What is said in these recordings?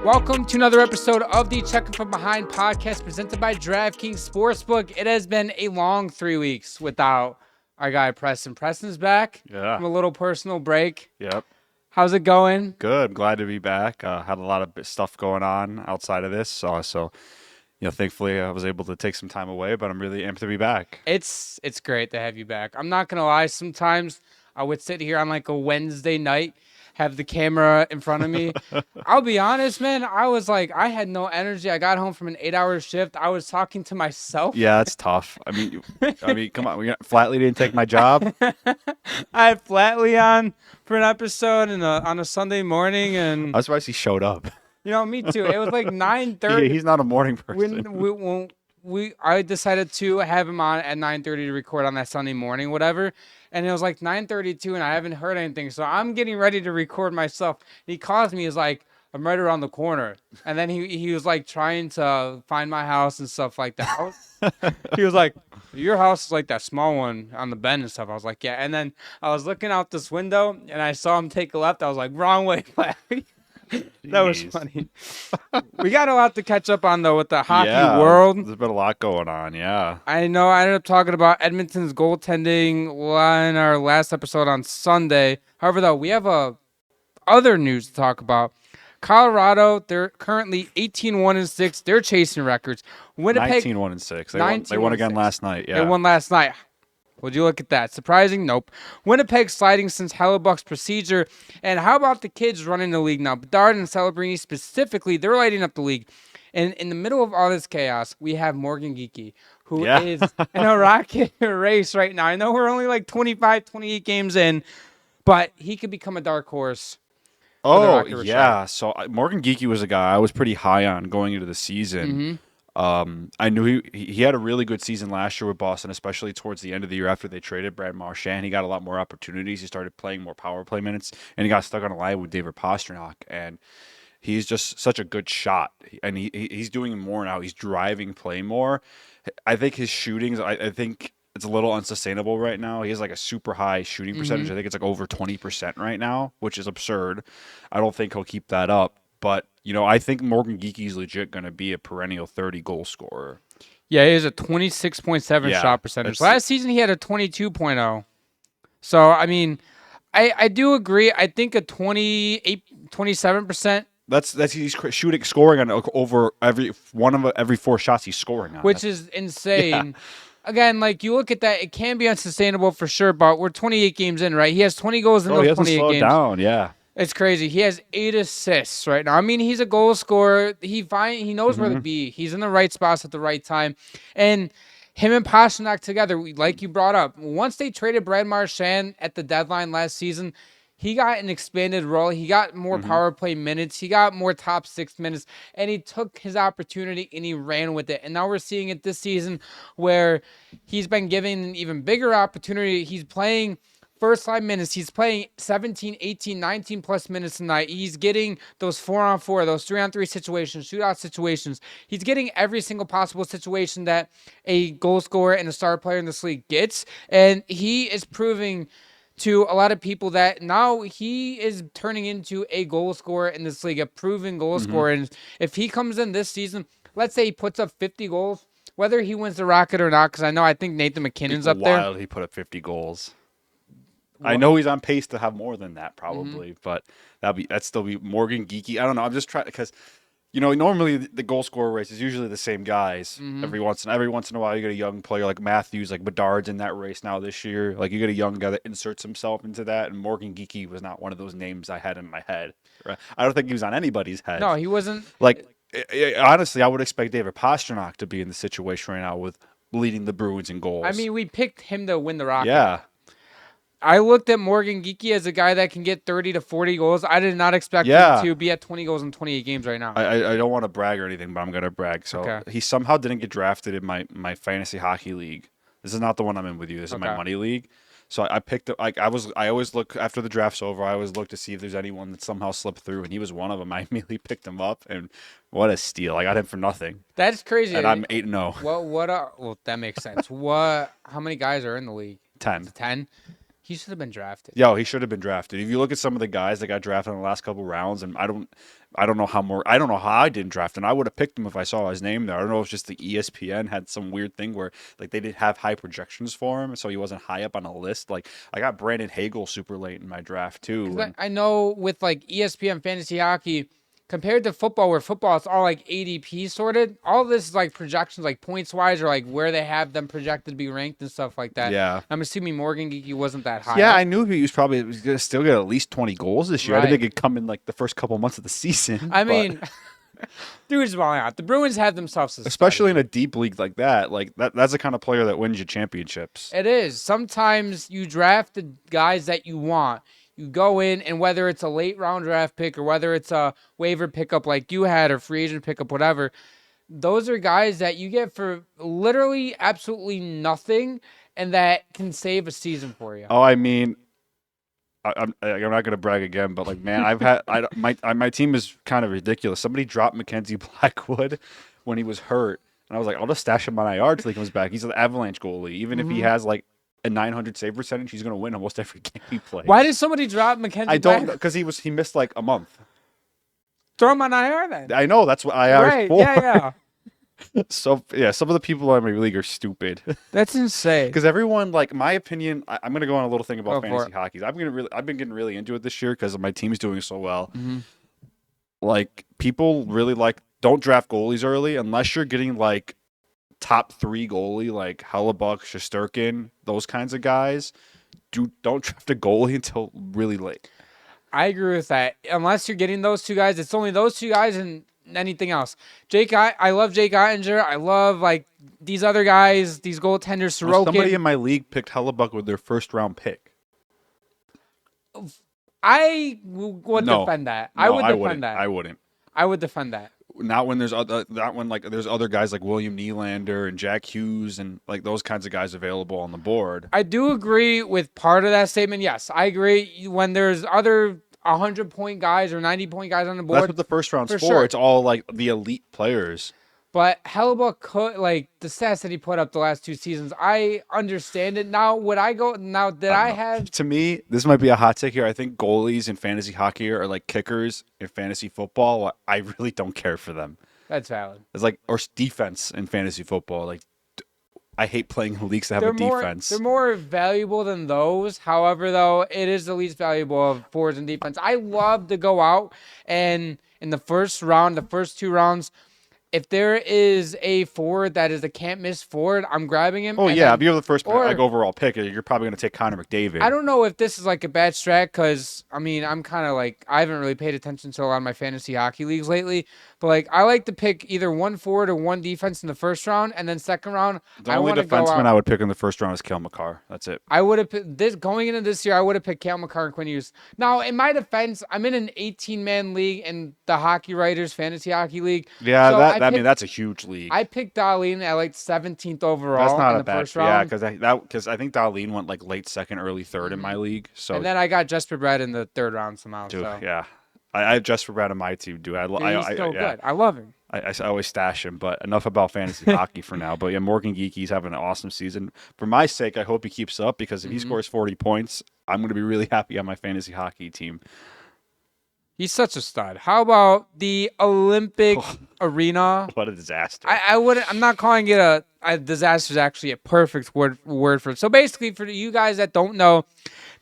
Welcome to another episode of the Checking From Behind podcast presented by DraftKings Sportsbook. It has been a long 3 weeks without our guy Preston. Preston's back from a little personal break. Yep. How's it going? Good. Glad to be back. Had a lot of stuff going on outside of this. So thankfully I was able to take some time away, but I'm really amped to be back. It's great to have you back. I'm not going to lie. Sometimes I would sit here on like a Wednesday night, have the camera in front of me. I'll be honest, man. I had no energy. I got home from an 8-hour shift. I was talking to myself. Yeah, it's tough. I mean, come on. Flatley didn't take my job. I had Flatley on for an episode on a Sunday morning, and I was surprised he showed up. Me too. It was like 9:30. He's not a morning person. When I decided to have him on at 9:30 to record on that Sunday morning, whatever. And it was like 9:32, and I haven't heard anything. So I'm getting ready to record myself. He calls me. He's like, I'm right around the corner. And then he was like trying to find my house and stuff like that. He was like, your house is like that small one on the bend and stuff. I was like, yeah. And then I was looking out this window, and I saw him take a left. I was like, wrong way. That was funny. We got a lot to catch up on, though, with the hockey world. There's been a lot going on, yeah. I know. I ended up talking about Edmonton's goaltending in our last episode on Sunday. However, though, we have other news to talk about. Colorado, they're currently 18-1-6. They're chasing records. Winnipeg 19-1-6. They won again last night. Yeah, they won last night. Would you look at that? Surprising? Nope. Winnipeg sliding since Hellebuyck's procedure. And how about the kids running the league now? Bedard and Celebrini specifically, they're lighting up the league. And in the middle of all this chaos, we have Morgan Geekie, who is in a rocket race right now. I know we're only like 25, 28 games in, but he could become a dark horse. Oh, yeah. So Morgan Geekie was a guy I was pretty high on going into the season. Mm-hmm. I knew he had a really good season last year with Boston, especially towards the end of the year after they traded Bedard Macklin. He got a lot more opportunities. He started playing more power play minutes, and he got stuck on a line with David Pastrnak. And he's just such a good shot, and he's doing more now. He's driving play more. I think his shootings, I think it's a little unsustainable right now. He has like a super high shooting percentage. I think it's like over 20% right now, which is absurd. I don't think he'll keep that up. But, I think Morgan Geekie's legit going to be a perennial 30-goal scorer. Yeah, he has a 26.7 shot percentage. Last season, he had a 22.0. So, I mean, I do agree. I think a 27%. He's scoring on over every 4 shots he's scoring on. Which is insane. Yeah. Again, like you look at that, it can be unsustainable for sure, but we're 28 games in, right? He has 20 goals in those 28 games. Down, yeah. It's crazy. He has 8 assists right now. I mean, he's a goal scorer. He knows where to be. He's in the right spots at the right time. And him and Pastrnak together, like you brought up, once they traded Bedard Macklin at the deadline last season, he got an expanded role. He got more power play minutes. He got more top 6 minutes. And he took his opportunity and he ran with it. And now we're seeing it this season where he's been given an even bigger opportunity. He's playing first 5 minutes. He's playing 17, 18, 19 plus minutes a night. He's getting those 4-on-4, those 3-on-3 situations, shootout situations. He's getting every single possible situation that a goal scorer and a star player in this league gets. And he is proving to a lot of people that now he is turning into a goal scorer in this league, a proven goal scorer. And if he comes in this season, let's say he puts up 50 goals, whether he wins the Rocket or not, because I think Nathan McKinnon's up there. Wild he put up 50 goals. I know he's on pace to have more than that probably, but that'd still be Morgan Geekie. I don't know. I'm just trying because, normally the goal scorer race is usually the same guys. Every once in a while you get a young player like Matthews, like Bedard's in that race now this year. Like you get a young guy that inserts himself into that, and Morgan Geekie was not one of those names I had in my head. Right? I don't think he was on anybody's head. No, he wasn't. Honestly, I would expect David Pastrnak to be in the situation right now with leading the Bruins in goals. I mean, we picked him to win the Rocket. Yeah. I looked at Morgan Geekie as a guy that can get 30 to 40 goals. I did not expect him to be at 20 goals in 28 games right now. I don't want to brag or anything, but I'm going to brag. So He somehow didn't get drafted in my fantasy hockey league. This is not the one I'm in with you. This is my money league. So I picked up, I always look after the draft's over. I always look to see if there's anyone that somehow slipped through, and he was one of them. I immediately picked him up, and what a steal! I got him for nothing. That's crazy. And I'm 8-0. Well, that makes sense. How many guys are in the league? 10. 10. He should have been drafted. Yeah, he should have been drafted. If you look at some of the guys that got drafted in the last couple rounds, and I don't know how I didn't draft him. I would have picked him if I saw his name there. I don't know if it's just the ESPN had some weird thing where like they didn't have high projections for him, so he wasn't high up on a list. Like I got Brandon Hagel super late in my draft too. I know with like ESPN fantasy hockey, compared to football, where football is all like ADP sorted, all this is like projections, like points wise, or like where they have them projected to be ranked and stuff like that. Yeah. I'm assuming Morgan Geekie wasn't that high. Yeah, up. I knew he was probably going to still get at least 20 goals this year. I Right. didn't think it'd come in like the first couple months of the season. I mean, dude's balling out. The Bruins have themselves a especially study. in a deep league like that. Like that's the kind of player that wins you championships. It is. Sometimes you draft the guys that you want. You go in, and whether it's a late round draft pick or whether it's a waiver pickup like you had or free agent pickup, whatever, those are guys that you get for literally absolutely nothing and that can save a season for you. Oh, I mean, I'm not gonna brag again, but like, man, I've had my team is kind of ridiculous. Somebody dropped Mackenzie Blackwood when he was hurt, and I was like, I'll just stash him on IR till he comes back. He's an Avalanche goalie. Even if he has like a 900 save percentage, he's gonna win almost every game he plays. Why did somebody drop Mackenzie? I don't know, because he missed like a month. Throw him on IR then. I know that's what IR Right? is for. Yeah. So yeah, some of the people in my league are stupid. That's insane. Because everyone, like, my opinion, I'm gonna go on a little thing about Go for fantasy it. hockey. I've been getting really into it this year because my team's doing so well. Mm-hmm. Like, people really don't draft goalies early unless you're getting like top 3 goalie, like Hellebuyck, Shesterkin, those kinds of guys. Don't draft a goalie until really late. I agree with that. Unless you're getting those two guys, it's only those two guys and anything else. I love Jake Ottinger. I love like these other guys, these goaltenders, Sorokin. Somebody in my league picked Hellebuyck with their first round pick. I would defend that. I would defend that. I wouldn't. I would defend that. Not when there's there's other guys like William Nylander and Jack Hughes and like those kinds of guys available on the board. I do agree with part of that statement. Yes, I agree. When there's other 100-point guys or 90-point guys on the board, That's what the first round's for. sure. It's all like the elite players. But Hellebuyck could, like, the stats that he put up the last 2 seasons, I understand it. Now, did I have... To me, this might be a hot take here. I think goalies in fantasy hockey are like kickers in fantasy football. I really don't care for them. That's valid. It's like, or defense in fantasy football. Like, I hate playing in leagues that have a defense. They're more valuable than those. However, though, it is the least valuable of forwards and defense. I love to go out and in the first round, the first 2 rounds, if there is a forward that is a can't miss forward, I'm grabbing him. Oh, yeah. If you're the first or- overall pick, you're probably going to take Connor McDavid. I don't know if this is like a bad strat because, I mean, I'm kind of like, I haven't really paid attention to a lot of my fantasy hockey leagues lately. But, like, I like to pick either 1 forward or 1 defense in the first round. And then second round, The only defenseman I would pick in the first round is Cale Makar. That's it. I would have going into this year. I would have picked Cale Makar and Quinn Hughes. Now, in my defense, I'm in an 18-man league in the Hockey Writers Fantasy Hockey League. Yeah, So that's a huge league. I picked Darlene at like 17th overall. That's not in a the bad first round. Yeah, because I think Darlene went like late second, early third in my league. So And then I got Jesper Brett in the 3rd round somehow. dude, so. yeah, I have Jesper Brad on my team, dude. He's so good. I love him. I always stash him, but enough about fantasy hockey for now. But yeah, Morgan Geekie's having an awesome season. For my sake, I hope he keeps up because if he scores 40 points, I'm going to be really happy on my fantasy hockey team. He's such a stud. How about the Olympic arena? What a disaster! I'm not calling it a disaster. Is actually a perfect word for it. So basically, for you guys that don't know,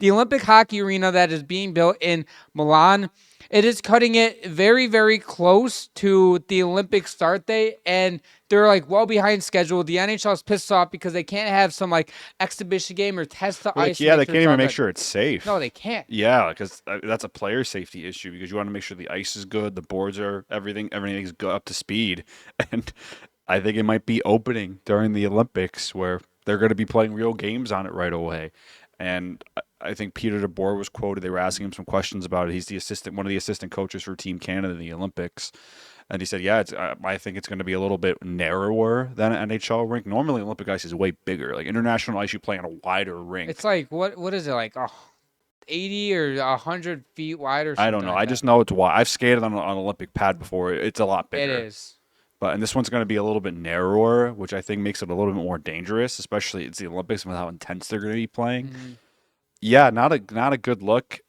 the Olympic hockey arena that is being built in Milan, it is cutting it very, very close to the Olympic start date, and they're like well behind schedule. The NHL is pissed off because they can't have some like exhibition game or test the ice. Yeah, they can't even make sure it's safe. No, they can't. Yeah, because that's a player safety issue because you want to make sure the ice is good, the boards are everything's good up to speed, and I think it might be opening during the Olympics where they're going to be playing real games on it right away. And I think Peter DeBoer was quoted. They were asking him some questions about it. He's one of the assistant coaches for Team Canada in the Olympics. And he said, yeah, I think it's going to be a little bit narrower than an NHL rink. Normally, Olympic ice is way bigger. Like international ice, you play on a wider rink. It's like, what is it, like 80 or 100 feet wide or something? I don't know. Like I just know it's wide. I've skated on an Olympic pad before. It's a lot bigger. It is. And this one's going to be a little bit narrower, which I think makes it a little bit more dangerous, especially it's the Olympics and how intense they're going to be playing. Mm-hmm. Yeah, not a good look.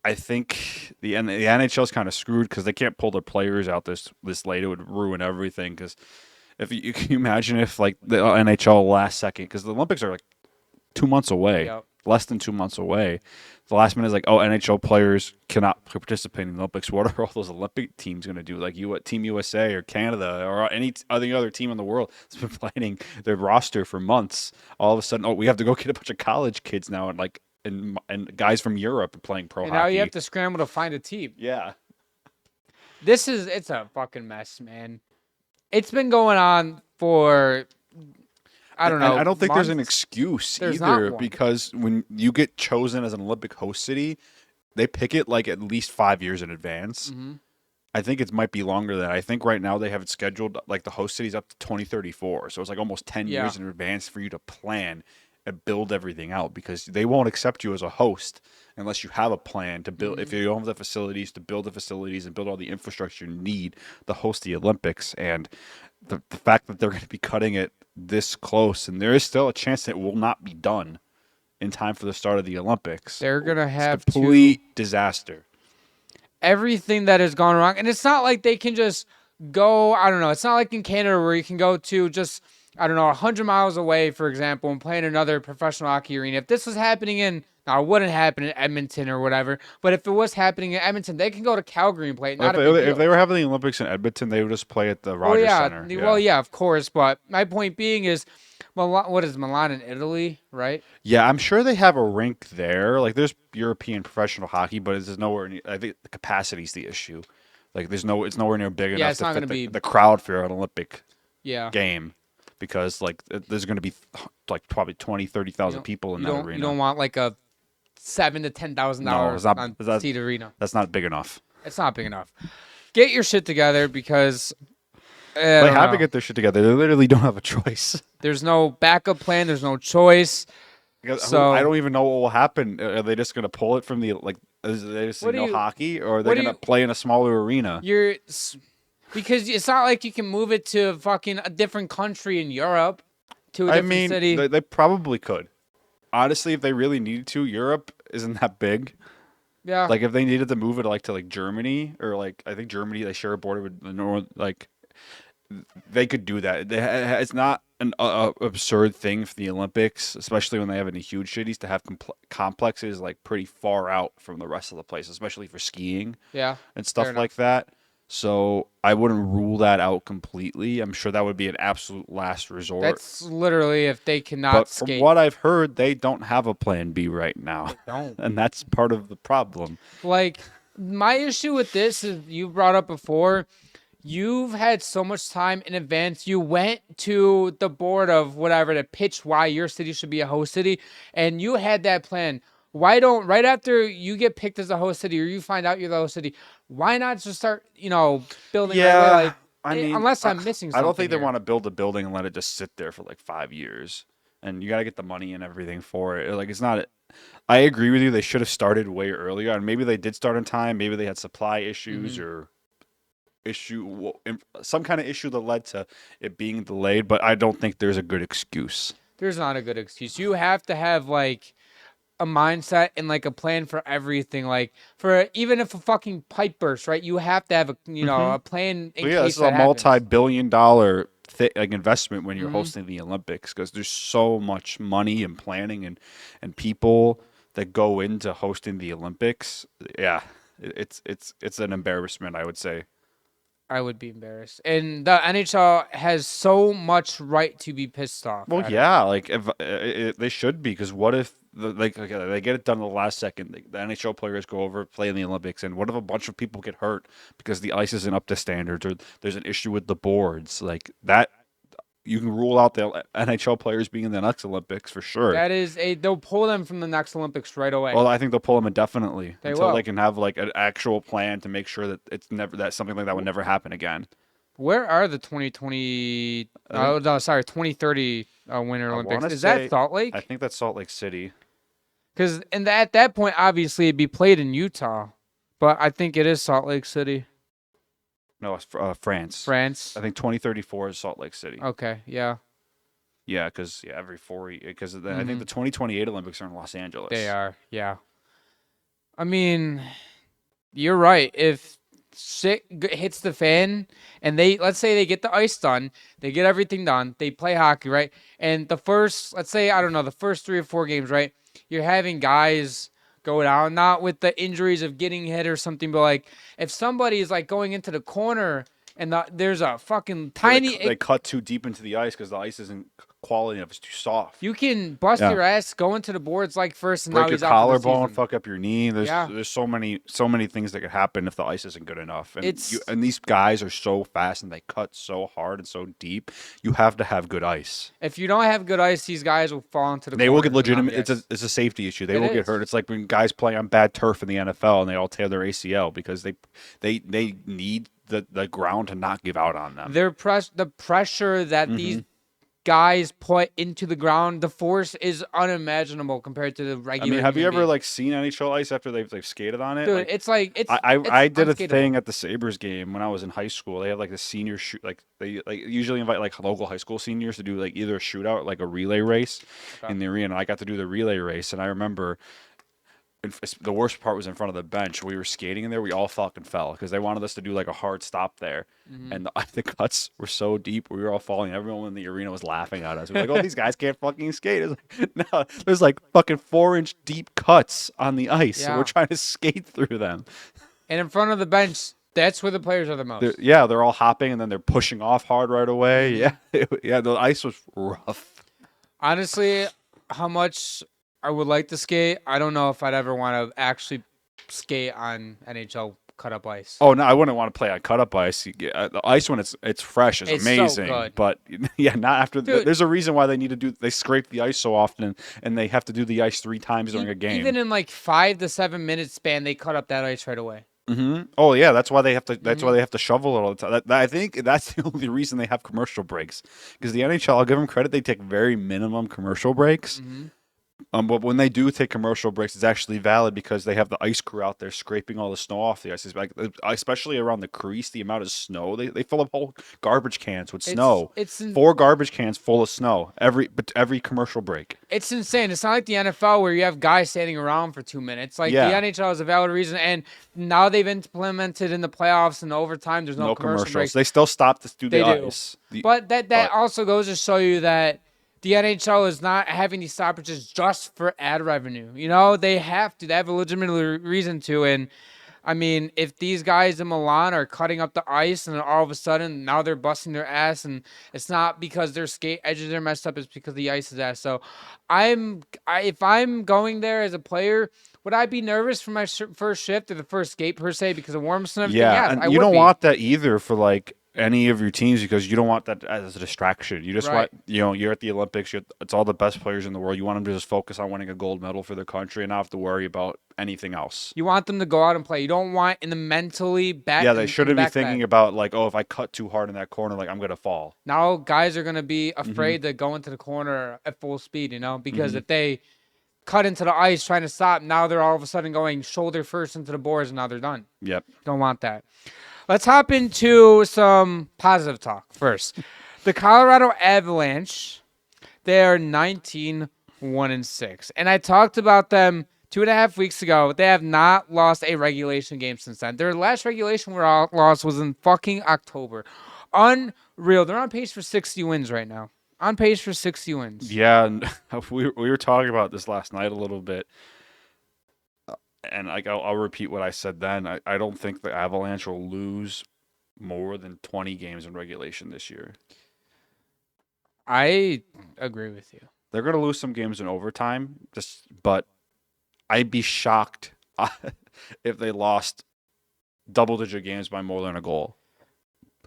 I think the NHL is kind of screwed because they can't pull their players out this late. It would ruin everything. Because if you can you imagine if like the NHL last second, because the Olympics are like 2 months away, Yep. less than 2 months away. The last minute is like, oh, NHL players cannot participate in the Olympics. What are all those Olympic teams going to do? Like Team USA or Canada or any other team in the world that's been planning their roster for months. All of a sudden, oh, we have to go get a bunch of college kids now and guys from Europe playing pro And hockey. now you have to scramble to find a team. Yeah. It's a fucking mess, man. It's been going on for, I don't know. And I don't think there's an months. excuse There's not either one. because when you get chosen as an Olympic host city, they pick it like at least 5 years in advance. Mm-hmm. I think it might be longer than that. I think right now they have it scheduled like the host city's up to 2034. So it's like almost 10 Yeah. years in advance for you to plan and build everything out because they won't accept you as a host unless you have a plan to build. If you don't have the facilities, to build the facilities and build all the infrastructure you need to host the Olympics. And the fact that they're going to be cutting it this close, and there is still a chance that it will not be done in time for the start of the Olympics. They're going to have complete disaster. Everything that has gone wrong. And it's not like they can just go, I don't know. It's not like in Canada where you can go to just, I don't know, 100 miles away, for example, and play in another professional hockey arena. If this was happening now it wouldn't happen in Edmonton or whatever, but if it was happening in Edmonton, they can go to Calgary and play it. If they were having the Olympics in Edmonton, they would just play at the Rogers Center. Well, yeah, of course. But my point being is, what is Milan in Italy, right? Yeah, I'm sure they have a rink there. Like, there's European professional hockey, but it's nowhere near. I think the capacity is the issue. Like, it's nowhere near big enough to fit the crowd for an Olympic game because, like, there's going to be, like, probably 20, 30,000 people in that arena. You don't want, like, a $7,000 to $10,000 on seat arena. That's not big enough. It's not big enough. Get your shit together because they have to get their shit together. They literally don't have a choice. There's no backup plan. There's no choice. So I don't even know what will happen. Are they just going to pull it from the Is they just hockey, or are they going to play in a smaller arena? Because it's not like you can move it to fucking a different country in Europe to a different city. They probably could. Honestly, if they really needed to, Europe isn't that big. Yeah. Like if they needed to move it to Germany or I think Germany, they share a border with the North. They could do that. It's not an absurd thing for the Olympics, especially when they have any huge cities, to have complexes pretty far out from the rest of the place, especially for skiing. Yeah. And stuff like that. So I wouldn't rule that out completely. I'm sure that would be an absolute last resort. That's literally if they cannot skate. But from what I've heard, they don't have a plan B right now. They don't. And that's part of the problem. My issue with this is you brought up before, you've had so much time in advance. You went to the board of whatever to pitch why your city should be a host city, and you had that plan. Why don't, right after you get picked as a host city or you find out you're the host city, why not just start, building? Yeah, unless I'm missing something. I don't think they want to build a building and let it just sit there for 5 years. And you got to get the money and everything for it. It's not. I agree with you. They should have started way earlier. And maybe they did start in time. Maybe they had supply issues or some kind of issue that led to it being delayed. But I don't think there's a good excuse. There's not a good excuse. You have to have a mindset and a plan for everything. For even if a fucking pipe bursts, right? You have to have a plan in case this is a multi-billion-dollar investment when you're hosting the Olympics because there's so much money and planning and people that go into hosting the Olympics. Yeah, it's an embarrassment, I would say. I would be embarrassed. And the NHL has so much right to be pissed off. Well, yeah, if they should be, because what if they get it done in the last second? The NHL players go over, play in the Olympics, and what if a bunch of people get hurt because the ice isn't up to standards or there's an issue with the boards? That, you can rule out the NHL players being in the next Olympics for sure. They'll pull them from the next Olympics right away. Well, I think they'll pull them indefinitely until they can have an actual plan to make sure that that something like that would never happen again. Where are the 2020? 2030 Winter Olympics? Is that Salt Lake? I think that's Salt Lake City. Because at that point, obviously, it'd be played in Utah, but I think it is Salt Lake City. No, it's France. France. I think 2034 is Salt Lake City. Okay, yeah. Yeah, because every 4 years. Because I think Mhm. the 2028 Olympics are in Los Angeles. They are, yeah. I mean, you're right. If shit hits the fan and let's say they get the ice done, they get everything done, they play hockey, right? And the first, let's say, I don't know, the first 3 or 4 games, right? You're having guys go down, not with the injuries of getting hit or something, but like if somebody is like going into the corner and there's a fucking Or tiny, they cut too deep into the ice because the ice isn't quality enough. It's too soft. you can bust Yeah. your ass, go into the boards like first, and Break now your he's out for the collarbone, season. fuck up your knee. Yeah. There's so many things that could happen if the ice isn't good enough. And It's and these guys are so fast and they cut so hard and so deep. You have to have good ice. If you don't have good ice, these guys will fall into the They will get corners and not legitimate. be It's a safety issue. They It will get is. hurt. It's like when guys play on bad turf in the NFL and they all tear their ACL because they need the ground to not give out on them. the pressure that these guys put into the ground, the force is unimaginable compared to the I regular. mean, have you human ever being. like seen NHL ice after they've skated on it? Dude, Like, it's like it's I did a unskateable. thing at the Sabres game when I was in high school. They have like the senior shoot, like they like usually invite like local high school seniors to do like either a shootout, like a relay race in the arena. I got to do the relay race, and I remember the worst part was in front of the bench. We were skating in there. We all fucking fell because they wanted us to do like a hard stop there, and the cuts were so deep. We were all falling. Everyone in the arena was laughing at us. We were like, "Oh, these guys can't fucking skate." It's like, no, there's like fucking 4-inch deep cuts on the ice. So Yeah. we're trying to skate through them. And in front of the bench, that's where the players are the most. They're all hopping and then they're pushing off hard right away. Yeah, yeah. The ice was rough. Honestly, how much I would like to skate, I don't know if I'd ever want to actually skate on NHL cut up ice. Oh no, I wouldn't want to play on cut up ice. The ice when it's fresh is It's so amazing, good. but yeah, not after. Dude. There's a reason why they scrape the ice so often, and they have to do the ice 3 times during a game. Even in like 5 to 7 minute span, they cut up that ice right away. Oh yeah, that's why they have to. That's why they have to shovel it all the time. I think that's the only reason they have commercial breaks. Because the NHL, I'll give them credit, they take very minimum commercial breaks. But when they do take commercial breaks, it's actually valid because they have the ice crew out there scraping all the snow off the ice. It's like, especially around the crease, the amount of snow they fill up whole garbage cans with snow. It's 4 garbage cans full of snow every commercial break. It's insane. It's not like the NFL where you have guys standing around for 2 minutes. Like Yeah. the NHL is a valid reason, and now they've implemented in the playoffs and overtime. There's no commercial breaks. They still stop to do They the do. ice. But that also goes to show you that the NHL is not having these stoppages just for ad revenue. You know, they have to. They have a legitimate reason to. And, I mean, if these guys in Milan are cutting up the ice and then all of a sudden now they're busting their ass and it's not because their skate edges are messed up, it's because the ice is ass. So if I'm going there as a player, would I be nervous for my first shift or the first skate per se because of warmth and everything? Yeah, Yes, and I you would don't be. want that either for like any of your teams because you don't want that as a distraction. You just Right. want, you're at the Olympics. It's all the best players in the world. You want them to just focus on winning a gold medal for their country and not have to worry about anything else. You want them to go out and play. You don't want in the mentally back. Yeah, they shouldn't be back thinking about like, oh, if I cut too hard in that corner, like I'm gonna fall. Now guys are gonna be afraid Mm-hmm. to go into the corner at full speed, because if they cut into the ice trying to stop, now they're all of a sudden going shoulder first into the boards and now they're done. Yep. Don't want that. Let's hop into some positive talk first. The Colorado Avalanche, they are 19-1-6. And I talked about them 2.5 weeks ago. They have not lost a regulation game since then. Their last regulation loss was in fucking October. Unreal. They're on pace for 60 wins right now. On pace for 60 wins. Yeah, and we were talking about this last night a little bit. And like I'll repeat what I said then. I don't think the Avalanche will lose more than 20 games in regulation this year. I agree with you. They're going to lose some games in overtime, but I'd be shocked if they lost double-digit games by more than a goal.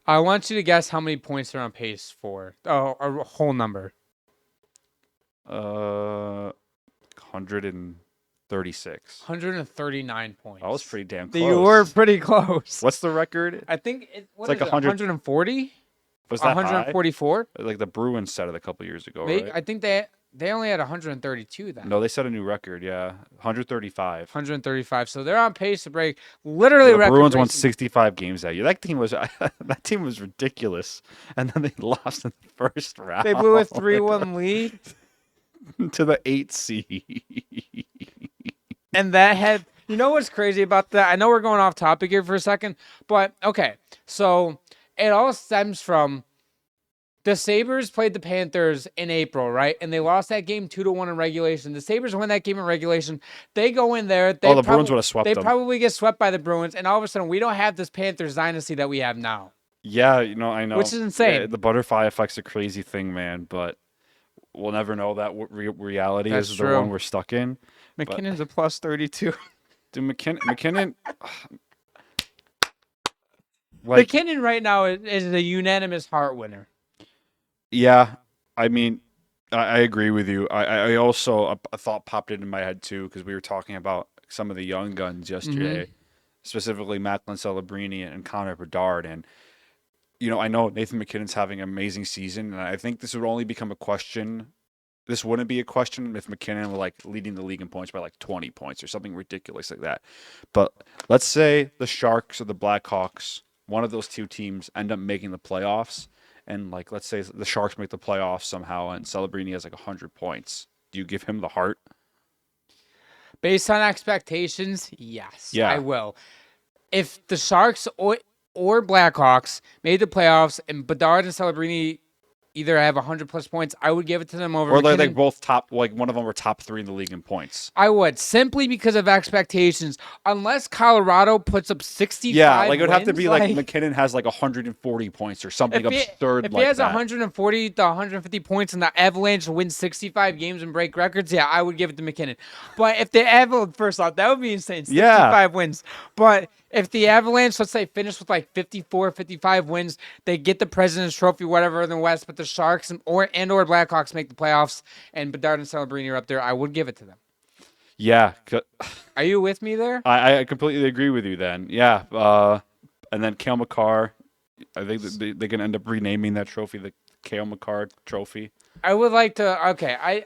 I want you to guess how many points they're on pace for. Oh, a whole number. 136. 139 points. That was pretty damn close. You were pretty close. What's the record? I think it's like 100 140? Was that 144? high? Like the Bruins said it a couple years ago, Maybe, right? I think they They only had 132 then. No, they set a new record. Yeah, 135. 135. So they're on pace to break literally The record. Bruins won breaking. 65 games that year. That team was ridiculous, and then they lost in the first round. They blew a 3-1 lead, to the 8th seed. and that had. You know what's crazy about that? I know we're going off topic here for a second, but okay. So it all stems from the Sabres played the Panthers in April, right? And they lost that game 2-1 in regulation. The Sabres win that game in regulation. They go in there. The Bruins would have swept them. They probably get swept by the Bruins, and all of a sudden we don't have this Panthers dynasty that we have now. Yeah, I know. Which is insane. Yeah, the butterfly effect's a crazy thing, man, but we'll never know that reality That's is true. the one we're stuck in. McKinnon's a plus 32. Dude, McKinnon McKinnon right now is a unanimous Hart winner. Yeah, I mean, I agree with you. I also a thought popped into my head too because we were talking about some of the young guns yesterday, specifically Macklin Celebrini and Connor Bedard, and I know Nathan McKinnon's having an amazing season, and I think this would only become a question. This wouldn't be a question if McKinnon were leading the league in points by 20 points or something ridiculous like that. But let's say the Sharks or the Blackhawks, one of those two teams, end up making the playoffs. And let's say the Sharks make the playoffs somehow, and Celebrini has 100 points. Do you give him the Hart? Based on expectations, yes, Yeah. I will. If the Sharks or Blackhawks made the playoffs and Bedard and Celebrini either have 100+ points, I would give it to them over. Or McKinnon. they both top, one of them were top 3 in the league in points. I would, simply because of expectations. Unless Colorado puts up 65 Yeah, it would have to wins, be McKinnon has 140 points or something absurd if like he has that. 140 to 150 points and the Avalanche win 65 games and break records, yeah, I would give it to McKinnon. But if the Avalanche, first off, that would be insane. 65 wins. But if the Avalanche, let's say, finish with 54, 55 wins, they get the President's Trophy, whatever, in the West, but the Sharks or Blackhawks make the playoffs and Bedard and Celebrini are up there, I would give it to them. Yeah. Are you with me there? I completely agree with you then. Yeah. And then Cale Makar, I think they can end up renaming that trophy the Cale Makar Trophy. I would like to, okay,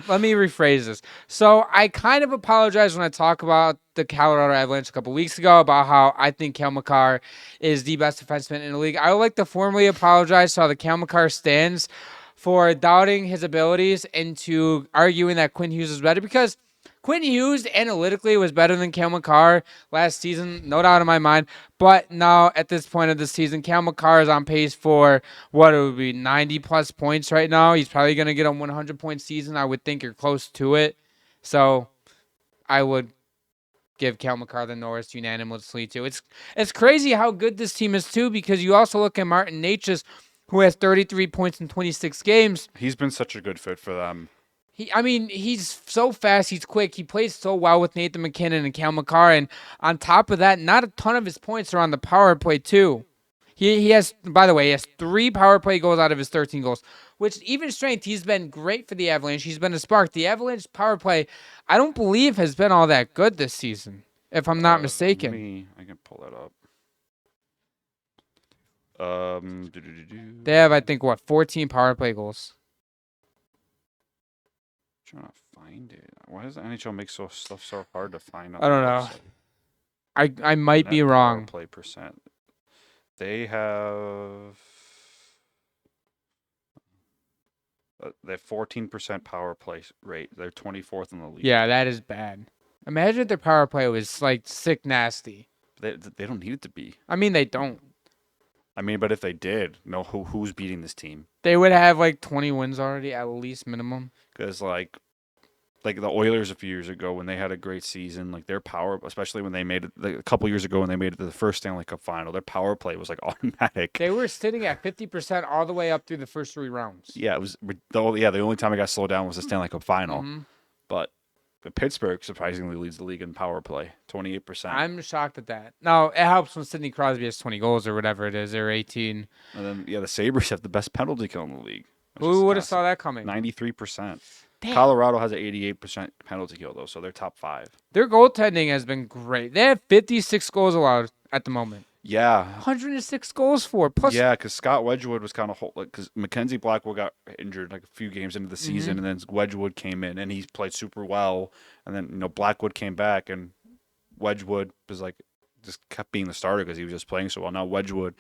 let me rephrase this. So I kind of apologize when I talk about the Colorado Avalanche a couple weeks ago about how I think Cale Makar is the best defenseman in the league. I would like to formally apologize to how the Cale Makar stands for doubting his abilities and to arguing that Quinn Hughes is better, because Quinn Hughes analytically was better than Cale Makar last season, no doubt in my mind. But now at this point of the season, Cale Makar is on pace for what it would be 90+ points right now. He's probably going to get a 100-point season. I would think you're close to it. So I would give Cale Makar the Norris unanimously too. It's crazy how good this team is too, because you also look at Martin Necas, who has 33 points in 26 games. He's been such a good fit for them. He's so fast. He's quick. He plays so well with Nathan McKinnon and Cale Makar. And on top of that, not a ton of his points are on the power play, too. He has, by the way, he has 3 power play goals out of his 13 goals, which even strength, he's been great for the Avalanche. He's been a spark. The Avalanche power play, I don't believe, has been all that good this season, if I'm not mistaken. I can pull that up. They have, I think, 14 power play goals. Trying to find it. Why does the NHL make stuff so hard to find? I don't know. I might be wrong. Power play percent. They have 14% power play rate. They're 24th in the league. Yeah, that is bad. Imagine if their power play was sick nasty. They don't need it to be. I mean, they don't. But if they did, who's beating this team? They would have 20 wins already, at least minimum. Because the Oilers a few years ago when they had a great season, their power, especially when they made it a couple years ago when they made it to the first Stanley Cup final, their power play was automatic. They were sitting at 50% all the way up through the first 3 rounds. Yeah, it was. The only time it got slowed down was the Stanley Cup final. Mm-hmm. But Pittsburgh surprisingly leads the league in power play, 28%. I'm shocked at that. Now, it helps when Sidney Crosby has 20 goals or whatever it is, or 18. And then the Sabres have the best penalty kill in the league. Who would have saw that coming? 93%. Damn. Colorado has an 88% penalty kill, though, so they're top 5. Their goaltending has been great. They have 56 goals allowed at the moment. Yeah. 106 goals for. Plus, Yeah, because Scott Wedgwood was kind of because Mackenzie Blackwood got injured like a few games into the season, and then Wedgwood came in and he played super well, and then Blackwood came back and Wedgwood was like just kept being the starter because he was just playing so well. Now Wedgwood,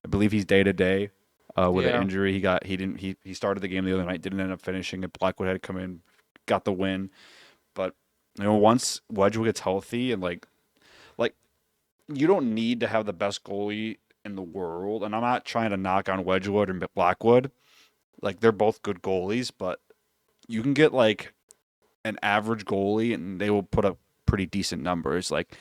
I believe he's day to day with an injury. He started the game the other night, didn't end up finishing it. Blackwood had to come in, got the win, but once Wedgwood gets healthy and like you don't need to have the best goalie in the world, and I'm not trying to knock on Wedgwood and Blackwood. Like, they're both good goalies, but you can get like an average goalie and they will put up pretty decent numbers. Like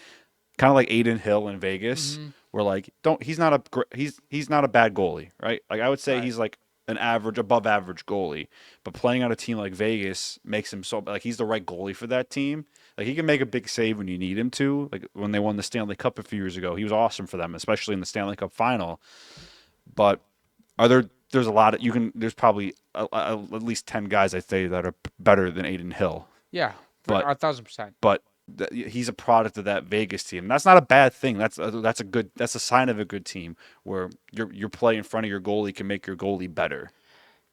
kind of like Aiden Hill in Vegas, where like he's not a bad goalie, right? Like I would say he's like an above average goalie, but playing on a team like Vegas makes him so like he's the right goalie for that team. Like he can make a big save when you need him to. Like when they won the Stanley Cup a few years ago, he was awesome for them, especially in the Stanley Cup final. But there's a lot of there's probably at least 10 guys I'd say that are better than Aiden Hill. Yeah, but 1,000%. But he's a product of that Vegas team. That's not a bad thing. That's a sign of a good team where your play in front of your goalie can make your goalie better.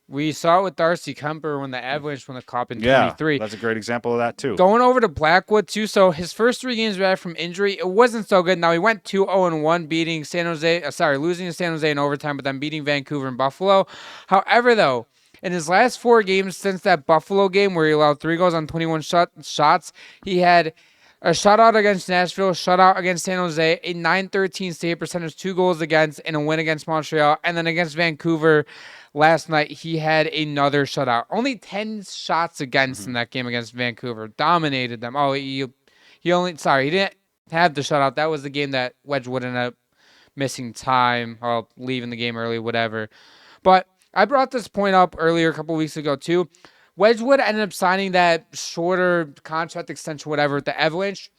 We saw it with Darcy Kemper when the Avalanche won the Cup in 23. That's a great example of that too. Going over to Blackwood too. So his first 3 games back from injury, it wasn't so good. Now he went 2-0-1, losing to San Jose in overtime, but then beating Vancouver and Buffalo. However, though, in his last 4 games since that Buffalo game where he allowed 3 goals on 21 shots, he had a shutout against Nashville, shutout against San Jose, a .913 save percentage, 2 goals against, and a win against Montreal. And then against Vancouver last night, he had another shutout. Only 10 shots against in that game against Vancouver. Dominated them. Oh, he didn't have the shutout. That was the game that Wedgwood ended up missing time or leaving the game early, whatever. But I brought this point up earlier a couple weeks ago too. Wedgwood ended up signing that shorter contract extension, whatever, with the Avalanche.